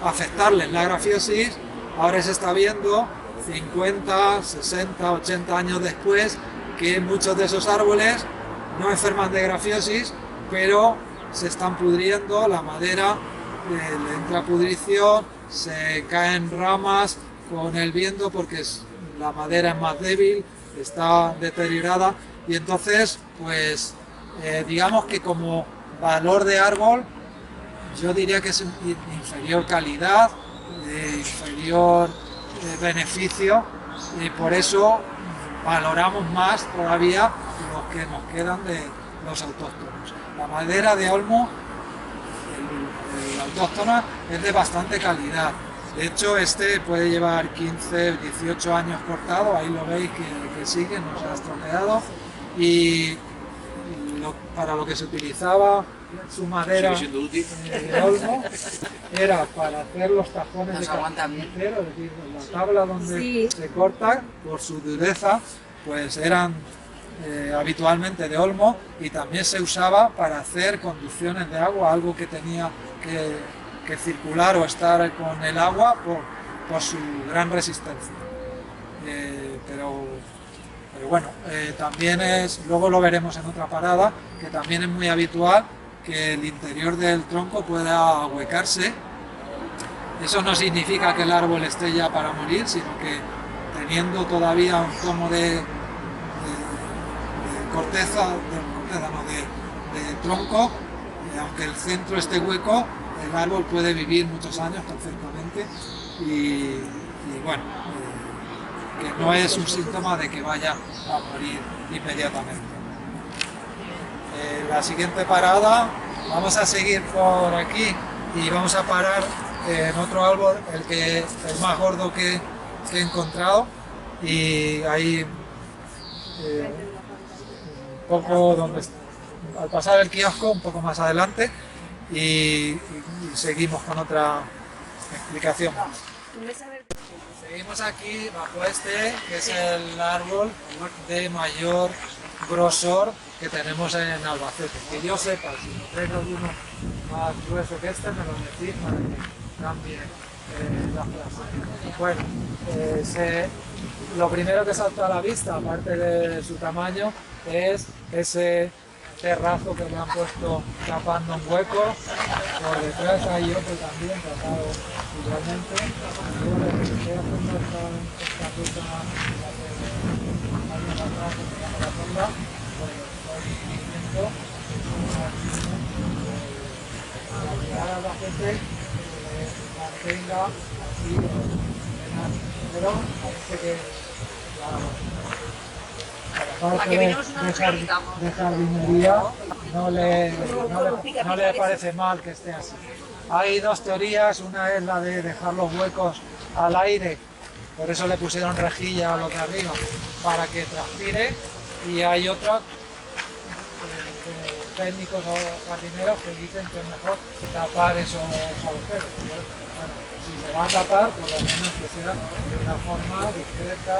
S1: afectarles la grafiosis, ahora se está viendo 50, 60, 80 años después que muchos de esos árboles no enferman de grafiosis, pero se están pudriendo, la madera le entra pudrición, se caen ramas con el viento porque la madera es más débil, está deteriorada y entonces pues digamos que como valor de árbol yo diría que es inferior calidad, inferior beneficio y por eso valoramos más todavía los que nos quedan de los autóctonos. La madera de olmo, el autóctona, es de bastante calidad. De hecho, este puede llevar 15, 18 años cortado, ahí lo veis que sigue, no se ha estropeado. Y para lo que se utilizaba su madera de olmo era para hacer los tajones de carnicero, es decir, la tabla donde se corta, por su dureza, pues eran habitualmente de olmo y también se usaba para hacer conducciones de agua, algo que tenía que circular o estar con el agua por su gran resistencia. Pero bueno, también luego lo veremos en otra parada, que también es muy habitual que el interior del tronco pueda ahuecarse. Eso no significa que el árbol esté ya para morir, sino que teniendo todavía un tomo de tronco, aunque el centro esté hueco, el árbol puede vivir muchos años perfectamente y bueno, que no es un síntoma de que vaya a morir inmediatamente. La siguiente parada, vamos a seguir por aquí y vamos a parar en otro árbol, el más gordo que he encontrado, y ahí un poco al pasar el kiosco, un poco más adelante, y seguimos con otra explicación más. Seguimos aquí bajo que es el árbol de mayor grosor que tenemos en Albacete. Que yo sepa, si me traigo alguno más grueso que este, me lo decís para que cambie la frase. Bueno, lo primero que salta a la vista, aparte de su tamaño, es ese terrazo que le han puesto tapando un hueco, por detrás hay otro también tapado igualmente. Y bueno, estoy haciendo esta ruta años atrás que teníamos la ronda, pues estoy diciendo ayudar a la gente que mantenga así, pero parece que la parte de jardinería no le parece mal que esté así. Hay dos teorías, una es la de dejar los huecos al aire, por eso le pusieron rejilla a lo de arriba, para que transpire, y hay otra, técnicos o jardineros que dicen que es mejor tapar esos agujeros. Bueno, si se va a tapar, por lo menos que sea de una forma discreta,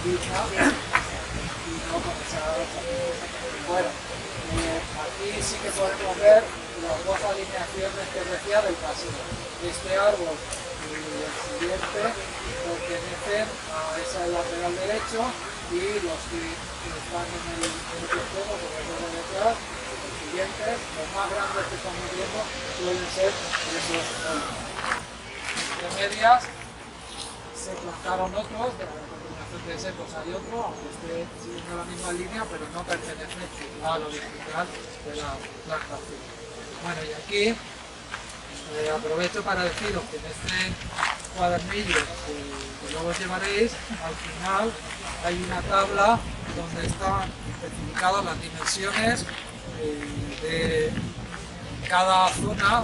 S1: y no con esa. Bueno, aquí sí que podemos ver las dos alineaciones que decía del pasillo. Este árbol y el siguiente pertenecen a ese lateral derecho, y los que están en el tercero, por ejemplo de detrás, los siguientes, los más grandes que estamos viendo, suelen ser esos olmos. Entre medias se plantaron otros, de la continuación de ese pues hay otro, aunque esté siguiendo la misma línea, pero no pertenece a lo digital de la plantación. Bueno, y aquí aprovecho para deciros que en este cuadernillo que luego os llevaréis, al final hay una tabla donde están especificadas las dimensiones de cada zona,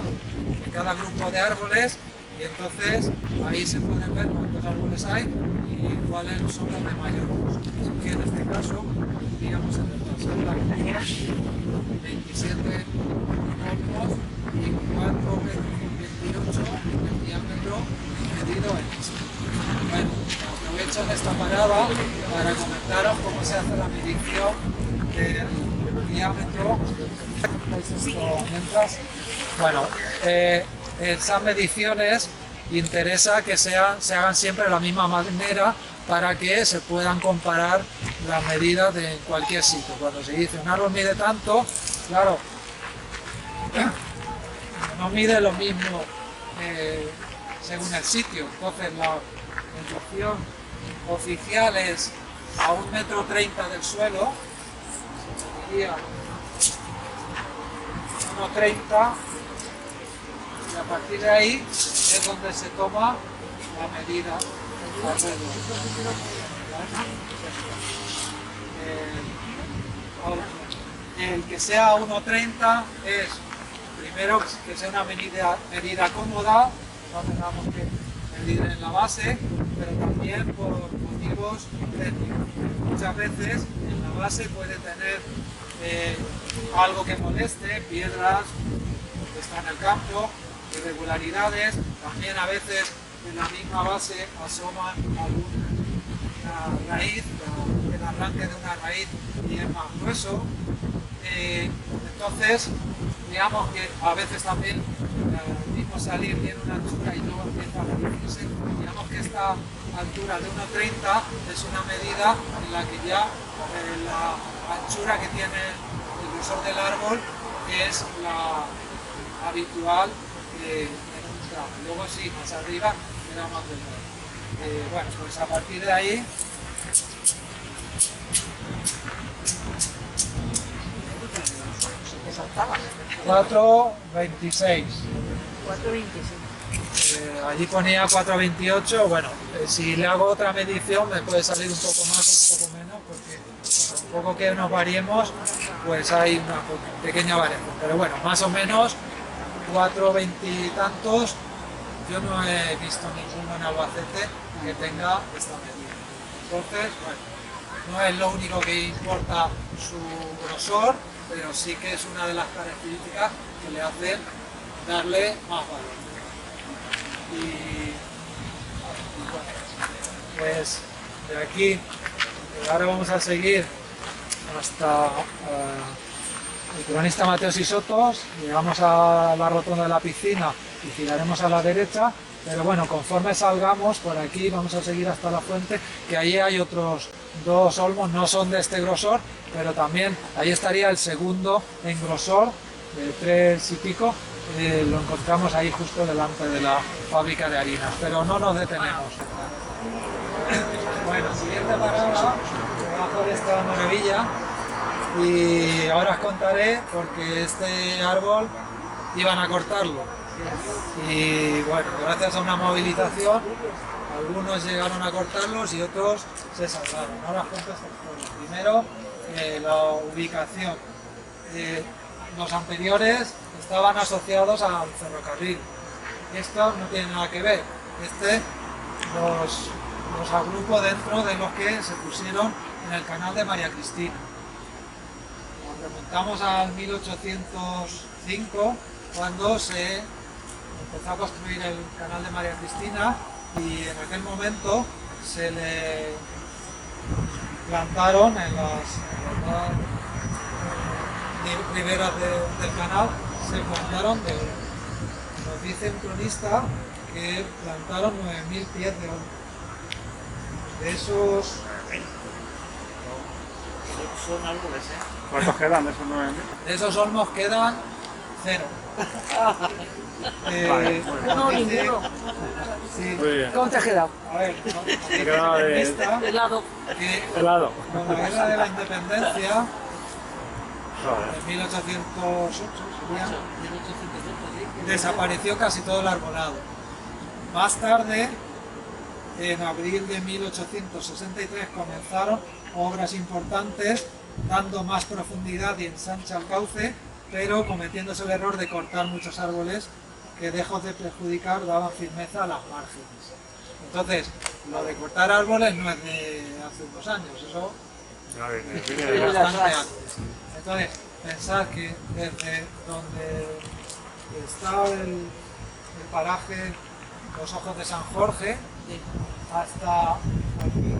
S1: de cada grupo de árboles, y entonces ahí se pueden ver cuántos árboles hay y cuáles son los de mayor uso. Así que en este caso, digamos en el tercer blanco, 27 olmos y 4,28 el diámetro medido en esto. Bueno, aprovecho en esta parada para comentaros cómo se hace la medición del diámetro. ¿Veis esto mientras? Bueno, esas mediciones interesa que se hagan siempre de la misma manera para que se puedan comparar las medidas de cualquier sitio. Cuando se dice un árbol mide tanto, claro, no mide lo mismo según el sitio. Entonces la medición oficial es a 1,30 m del suelo, se mediría 1,30 m, y a partir de ahí es donde se toma la medida alrededor. El que sea 1,30 es, primero, que sea una medida cómoda, no tengamos que medir en la base, pero también por motivos técnicos. Muchas veces en la base puede tener algo que moleste, piedras que están en el campo, irregularidades. También a veces en la misma base asoman alguna raíz, el arranque de una raíz y es más grueso. Entonces, digamos que a veces también el mismo salir tiene una anchura y luego empieza a reducirse. Digamos que esta altura de 1,30 es una medida en la que ya la anchura que tiene el grosor del árbol es la habitual en un tramo. Luego sí, más arriba queda más delgado. Bueno, pues a partir de ahí $4,26. Allí ponía 4,28. Bueno, si le hago otra medición me puede salir un poco más o un poco menos, porque un poco que nos variemos, pues hay una pequeña variación. Pero bueno, más o menos 4,20 y tantos. Yo no he visto ninguno en Albacete que tenga esta medida. Entonces, bueno, no es lo único que importa su grosor, pero sí que es una de las características que le hacen darle más valor. Y bueno, pues de aquí, ahora vamos a seguir hasta el cronista Mateo Sisotos, llegamos a la rotonda de la piscina y giraremos a la derecha, pero bueno, conforme salgamos por aquí vamos a seguir hasta la fuente, que allí hay otros dos olmos, no son de este grosor, pero también ahí estaría el segundo en grosor, de 3 y pico, lo encontramos ahí justo delante de la fábrica de harinas, pero no nos detenemos. Bueno, siguiente parada, debajo de esta maravilla, y ahora os contaré porque este árbol iban a cortarlo. Y bueno, gracias a una movilización, algunos llegaron a cortarlos y otros se salvaron. Ahora os cuento esta historia. Primero, la ubicación. Los anteriores estaban asociados al ferrocarril. Esto no tiene nada que ver. Los agrupo dentro de los que se pusieron en el canal de María Cristina. Nos remontamos al 1805, cuando se empezó a construir el canal de María Cristina, y en aquel momento se le plantaron en las riberas del canal, se plantaron nos dice un cronista que plantaron 9.000 pies de olmo. De esos...
S3: Son árboles, ¿eh?
S6: ¿Cuántos quedan de esos 9.000?
S1: De esos olmos quedan 0.
S4: No, ninguno.
S1: Sí.
S6: Muy bien.
S4: ¿Cómo te has quedado?
S1: A ver,
S6: Me quedaba de
S4: Helado.
S6: helado.
S1: con la guerra de la independencia,
S6: Joder.
S1: en 1808, desapareció casi todo el arbolado. Más tarde, en abril de 1863, comenzaron obras importantes, dando más profundidad y ensancha al cauce, pero cometiéndose el error de cortar muchos árboles que, lejos de perjudicar, daban firmeza a las márgenes. Entonces, lo de cortar árboles no es de hace unos años, eso es bastante antes. Entonces, pensad que desde donde está el paraje Los Ojos de San Jorge hasta aquí,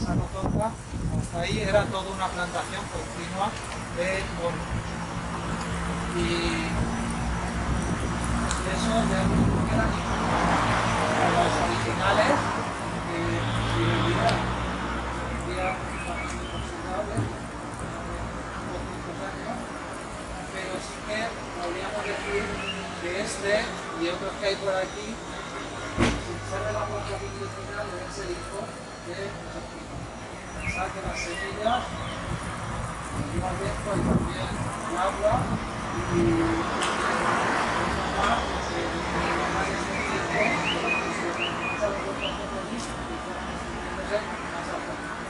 S1: esa rotonda, hasta ahí era toda una plantación continua de olmos. Y eso ya no queda ni los originales, que si vendían bastante considerable, 200 años, pero sí que podríamos decir que este y otros que hay por aquí, sin ser de la plantación original, deben ser hijos de los africanos. Pensad que las semillas lleva el viento y también el agua, y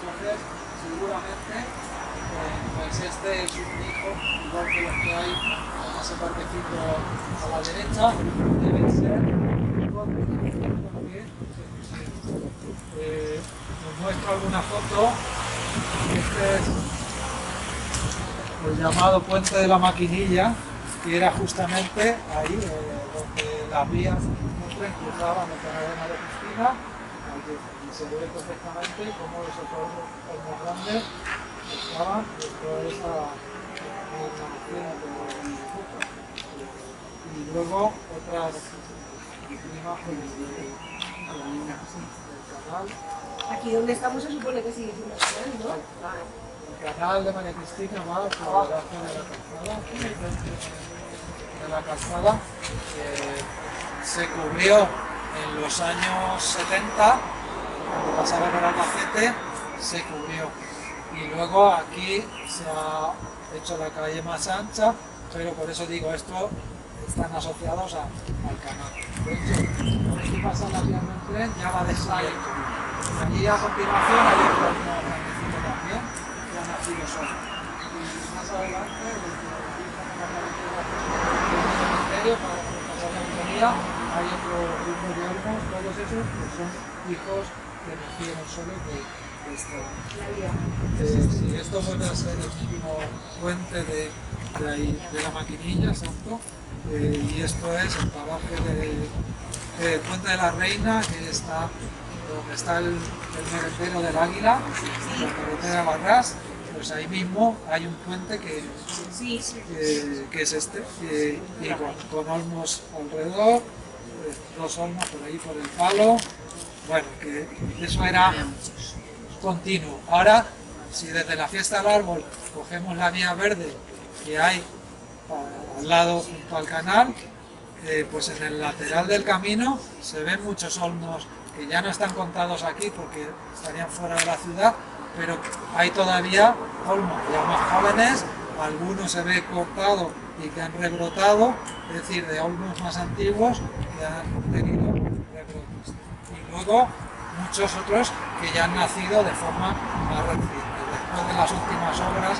S1: entonces seguramente pues este es un hijo, igual que los que hay en ese parquecito a la derecha, deben ser hijos de los que se pusieron. Os muestro alguna foto. Este es el llamado Puente de la Maquinilla, que era justamente ahí donde las vías del tren cruzaban el canal de María Cristina, y se ve perfectamente cómo esos olmos grandes estaban dentro de esa y luego otras imágenes del canal.
S4: Aquí donde estamos se supone que sigue siendo canal, ¿no?
S1: El canal de María Cristina va por debajo de la calzada, se cubrió en los años 70, cuando pasaba por Albacete, se cubrió. Y luego aquí se ha hecho la calle más ancha, pero por eso digo, esto están asociados al canal. De hecho, por aquí pasa la vía del tren, ya va descubierto. Allí a continuación hay otro grandecito también, que ha nacido solo. Y más adelante, el cementerio, para pasar la autonomía, hay otro grupo de olmos, todos esos que son hijos que nacieron solo de esta sí, esto vuelve a ser el último puente de la Maquinilla, exacto, y esto es el paraje del Puente de la Reina, que está donde está el merendero del Águila, la carretera de Barrás. Pues ahí mismo hay un puente que es este, y con olmos alrededor, dos olmos por ahí por el palo, bueno, que eso era continuo. Ahora, si desde la fiesta del árbol cogemos la vía verde que hay al lado junto al canal, pues en el lateral del camino se ven muchos olmos que ya no están contados aquí porque estarían fuera de la ciudad, pero hay todavía olmos ya más jóvenes, algunos se ve cortado y que han rebrotado, es decir, de olmos más antiguos que han tenido rebrotes. Y luego muchos otros que ya han nacido de forma más reciente. Después de las últimas obras,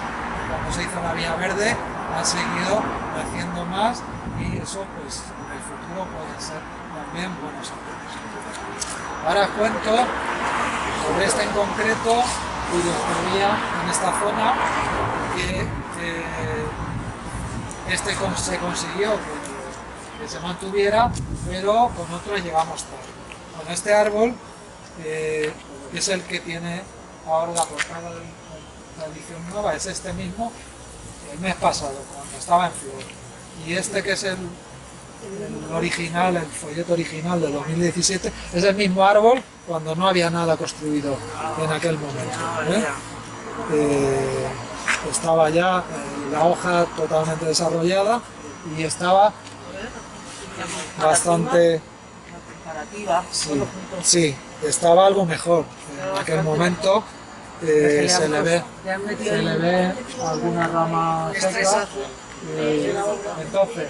S1: cuando se hizo la vía verde, han seguido naciendo más y eso pues en el futuro pueden ser también buenos árboles. Ahora os cuento sobre este en concreto, cuyo ocurría en esta zona, que se consiguió que se mantuviera, pero con otros llegamos tarde. Con este árbol, es el que tiene ahora la portada de la edición nueva, es este mismo, el mes pasado, cuando estaba en flor. Y este que es el original, el folleto original de 2017, es el mismo árbol cuando no había nada construido en aquel momento. Estaba ya la hoja totalmente desarrollada y estaba bastante... Sí, estaba algo mejor. En aquel momento se le ve alguna rama seca. Entonces,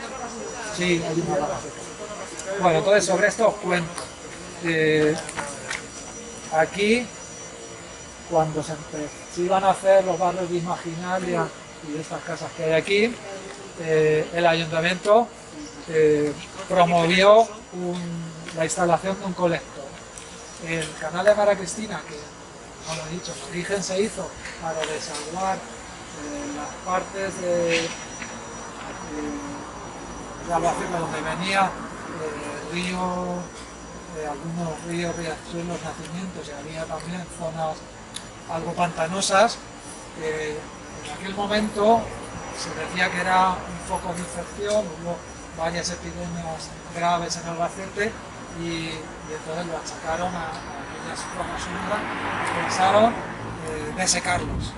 S1: sí, hay una rama seca. Bueno, entonces sobre esto os cuento. Aquí, cuando se iban a hacer los barrios de Imaginalia y estas casas que hay aquí, el ayuntamiento promovió la instalación de un colector. El canal de María Cristina, que como lo he dicho, en origen se hizo para desaguar las partes de Albacete donde venía el río, algunos ríos, riachuelos, nacimientos, y había también zonas algo pantanosas. En aquel momento se decía que era un foco de infección, hubo varias epidemias graves en Albacete y entonces lo achacaron a aquellas zonas húmedas y pensaron desecarlos.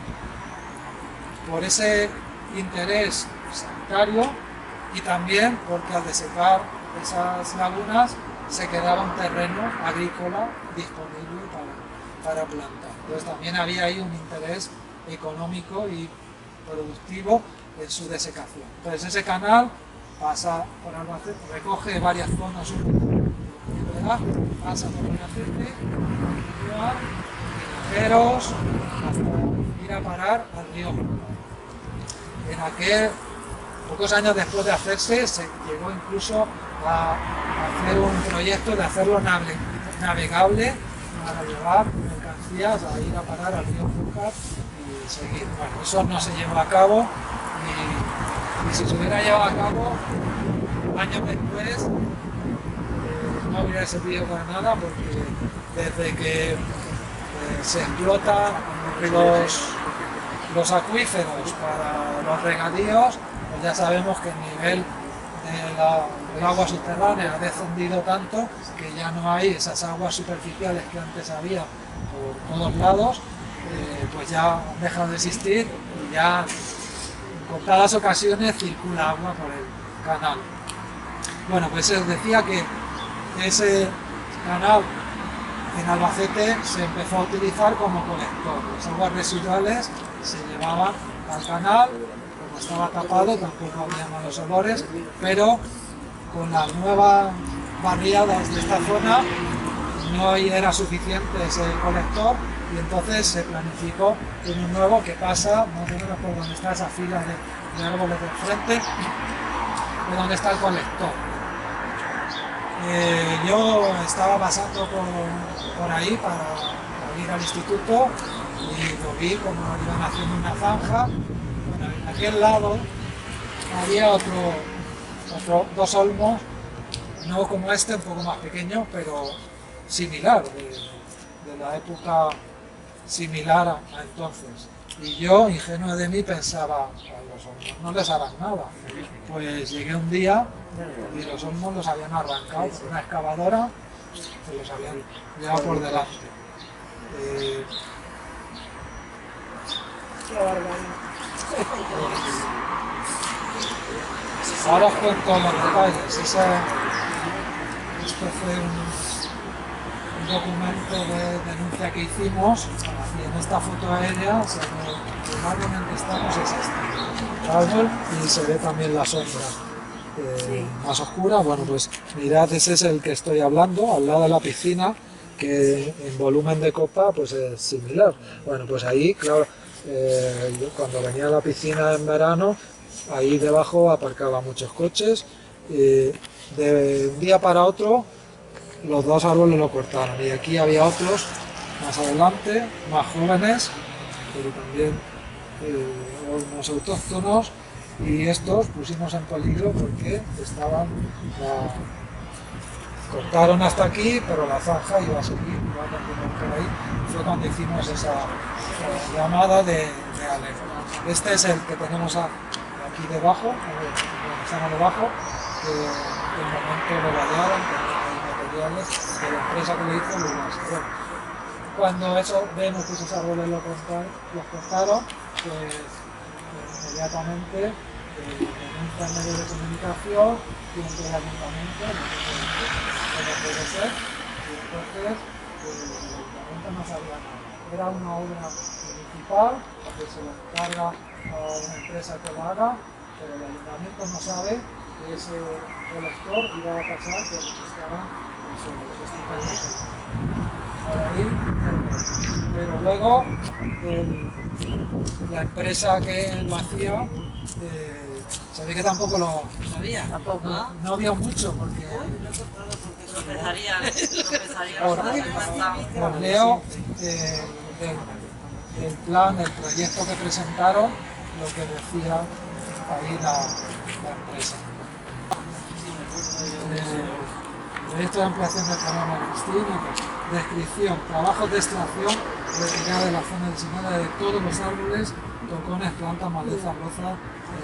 S1: Por ese interés sanitario y también porque al desecar esas lagunas se quedaba un terreno agrícola disponible para plantar. Entonces también había ahí un interés económico y productivo en su desecación. Entonces ese canal pasa por Albacete, recoge varias zonas húmedas, pasa por Albacete, viajeros, hasta ir a parar al río Júcar. En aquel, pocos años después de hacerse, se llegó incluso a hacer un proyecto de hacerlo navegable para llevar mercancías a ir a parar al río Júcar y seguir. Bueno, eso no se llevó a cabo y si se hubiera llevado a cabo años después no hubiera servido para nada, porque desde que se explotan los acuíferos para los regadíos, pues ya sabemos que el nivel del agua subterránea ha descendido tanto que ya no hay esas aguas superficiales que antes había por todos lados, pues ya han dejado de existir y ya en contadas ocasiones circula agua por el canal. Bueno, pues os decía que ese canal en Albacete se empezó a utilizar como colector. Las aguas residuales se llevaban al canal, como estaba tapado tampoco había malos olores, pero con las nuevas barriadas de esta zona no era suficiente ese colector y entonces se planificó uno nuevo que pasa más o menos por donde está esa fila de árboles del frente, de donde está el colector. Yo estaba pasando por ahí para ir al instituto y lo vi como iban haciendo una zanja. Bueno, en aquel lado había dos olmos, no como este, un poco más pequeño, pero similar, de la época similar a entonces. Y yo, ingenuo de mí, pensaba, a los olmos no les harán nada. Pues llegué un día y los olmos los habían arrancado por una excavadora se los habían llevado por delante.
S4: Qué barbaridad.
S1: Ahora os cuento los detalles. Esto fue un documento de denuncia que hicimos, y en esta foto aérea el árbol en el que estamos es este árbol, y se ve también la sombra más oscura. Bueno, pues mirad, ese es el que estoy hablando, al lado de la piscina, que en volumen de copa pues es similar. Bueno, pues ahí, claro, yo cuando venía a la piscina en verano, ahí debajo aparcaba muchos coches, de un día para otro los dos árboles lo cortaron, y aquí había otros más adelante, más jóvenes, pero también unos autóctonos, y estos pusimos en peligro porque cortaron hasta aquí, pero la zanja iba a seguir, iba a continuar por ahí. Fue cuando hicimos esa llamada de alerta. Este es el que tenemos aquí debajo, donde estamos debajo, que en el momento lo vallaron con materiales de la empresa que le hizo Lugas. Cuando vemos que esos árboles los cortaron, pues inmediatamente denuncia en medios de comunicación, tiene que el ayuntamiento, no puede ser, y entonces el ayuntamiento no sabía nada. Era una obra municipal que se le encarga a una empresa que lo haga, pero el ayuntamiento no sabe que ese colector iba a pasar por lo que estaban pero luego la empresa que lo hacía se ve que tampoco lo
S3: ¿Sabía?
S5: Tampoco.
S1: no vio mucho, porque os leo del plan, del proyecto que presentaron, lo que decía ahí la empresa. Proyecto de ampliación del programa cristínico, descripción, trabajos de extracción, retirada de la zona designada de todos los árboles, tocones, plantas, malezas, rozas,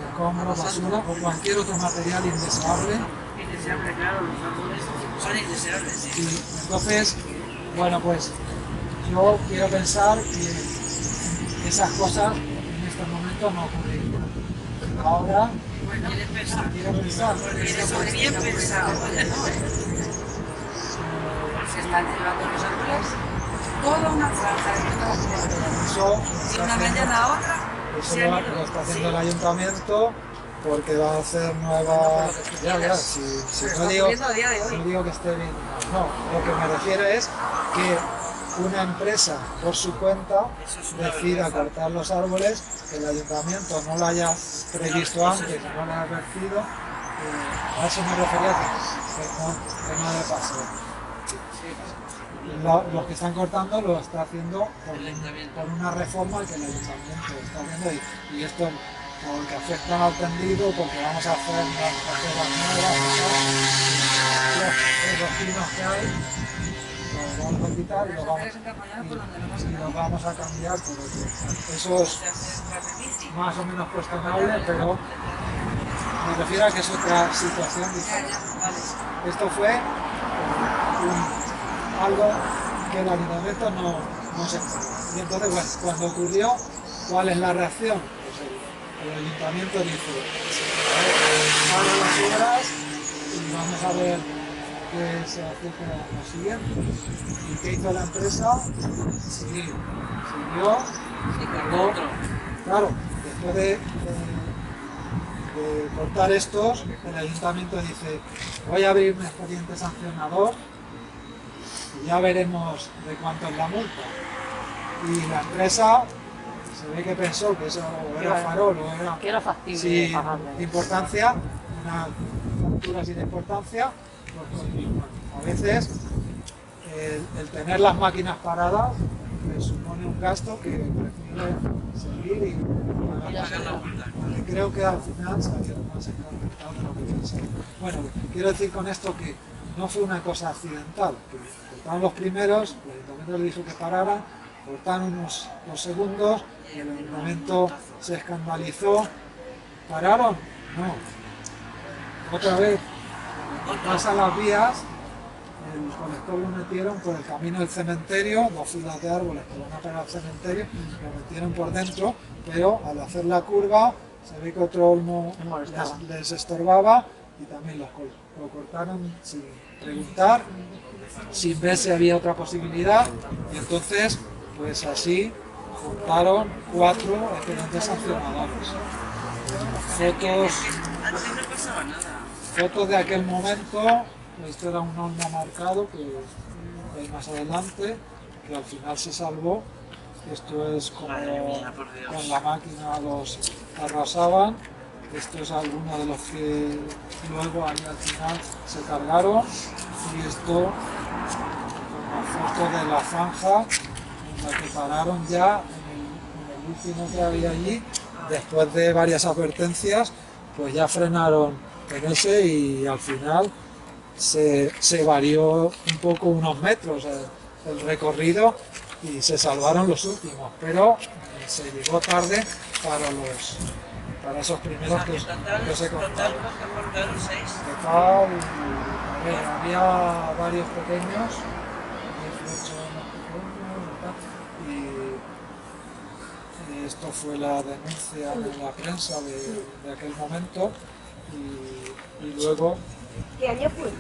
S1: escombros, basura o cualquier otro material indeseable.
S3: Indeseable, claro, los árboles son indeseables.
S1: Y entonces, bueno, pues yo quiero pensar que esas cosas en estos momentos no ocurrirían. Ahora
S3: ¿Quieres pensar?
S1: quiero pensar.
S3: Tienes bien pensado. Se están llevando los árboles toda una franja
S1: Eso
S3: de una mañana a otra.
S1: Eso lo está haciendo el ayuntamiento, porque va a hacer nuevas... Ya, si no digo que esté bien. No, lo que me refiero es que una empresa por su cuenta decida cortar los árboles, que el ayuntamiento no lo haya previsto antes, no lo haya advertido. A eso me refería, que no le pasó. Los que están cortando lo está haciendo por una reforma que el ayuntamiento está haciendo, y esto porque afecta al tendido, porque vamos a hacer unas carreteras nuevas, los pinos que hay los vamos a quitar y los vamos a cambiar por otro. Eso es más o menos cuestionable, pero me refiero a que es otra situación diferente. Esto fue algo que el ayuntamiento no se esperaba. Y entonces, bueno, cuando ocurrió, ¿cuál es la reacción? Pues el ayuntamiento dice, hagan las obras y vamos a ver qué se hace con lo siguiente. ¿Y qué hizo la empresa? Siguió. Luego, claro, después de cortar estos, el ayuntamiento dice, voy a abrir un expediente sancionador y ya veremos de cuánto es la multa. Y la empresa se ve que pensó que eso era farol o era...
S5: Que era factible
S1: sin
S5: pagarle.
S1: importancia, una factura sin importancia, pues continúa. A veces el tener las máquinas paradas le supone un gasto que prefiere seguir y pagar la multa. Creo que al final salieron más encargados de lo que pensaba. Bueno, quiero decir con esto que no fue una cosa accidental, que cortaron los primeros, el ayuntamiento le dijo que pararan, cortaron unos 2 segundos y el ayuntamiento se escandalizó. ¿Pararon? No. Otra vez, pasan las vías, el colector lo metieron por el camino del cementerio, 2 filas de árboles que van a pegar al cementerio, lo metieron por dentro, pero al hacer la curva se ve que otro olmo les estorbaba y también lo cortaron sin preguntar, sin ver si había otra posibilidad, y entonces pues así juntaron 4 expedientes sancionadores.
S3: Antes no pasaba nada.
S1: Fotos de aquel momento, esto era un olmo marcado que veis más adelante, que al final se salvó. Esto es como
S3: Madre mía, por Dios.
S1: con la máquina los arrasaban. Esto es alguno de los que luego ahí al final se cargaron. Y esto, una foto de la zanja en la que pararon ya en el último que había allí. Después de varias advertencias, pues ya frenaron en ese y al final se varió un poco unos metros el recorrido y se salvaron los últimos, pero se llegó tarde para esos primeros que se cortaron.
S3: Total, que cortaron 6.
S1: Total, a ver, había varios pequeños, 18 más pequeños y esto fue la denuncia en la prensa de aquel momento y luego
S4: ¿Qué año fue?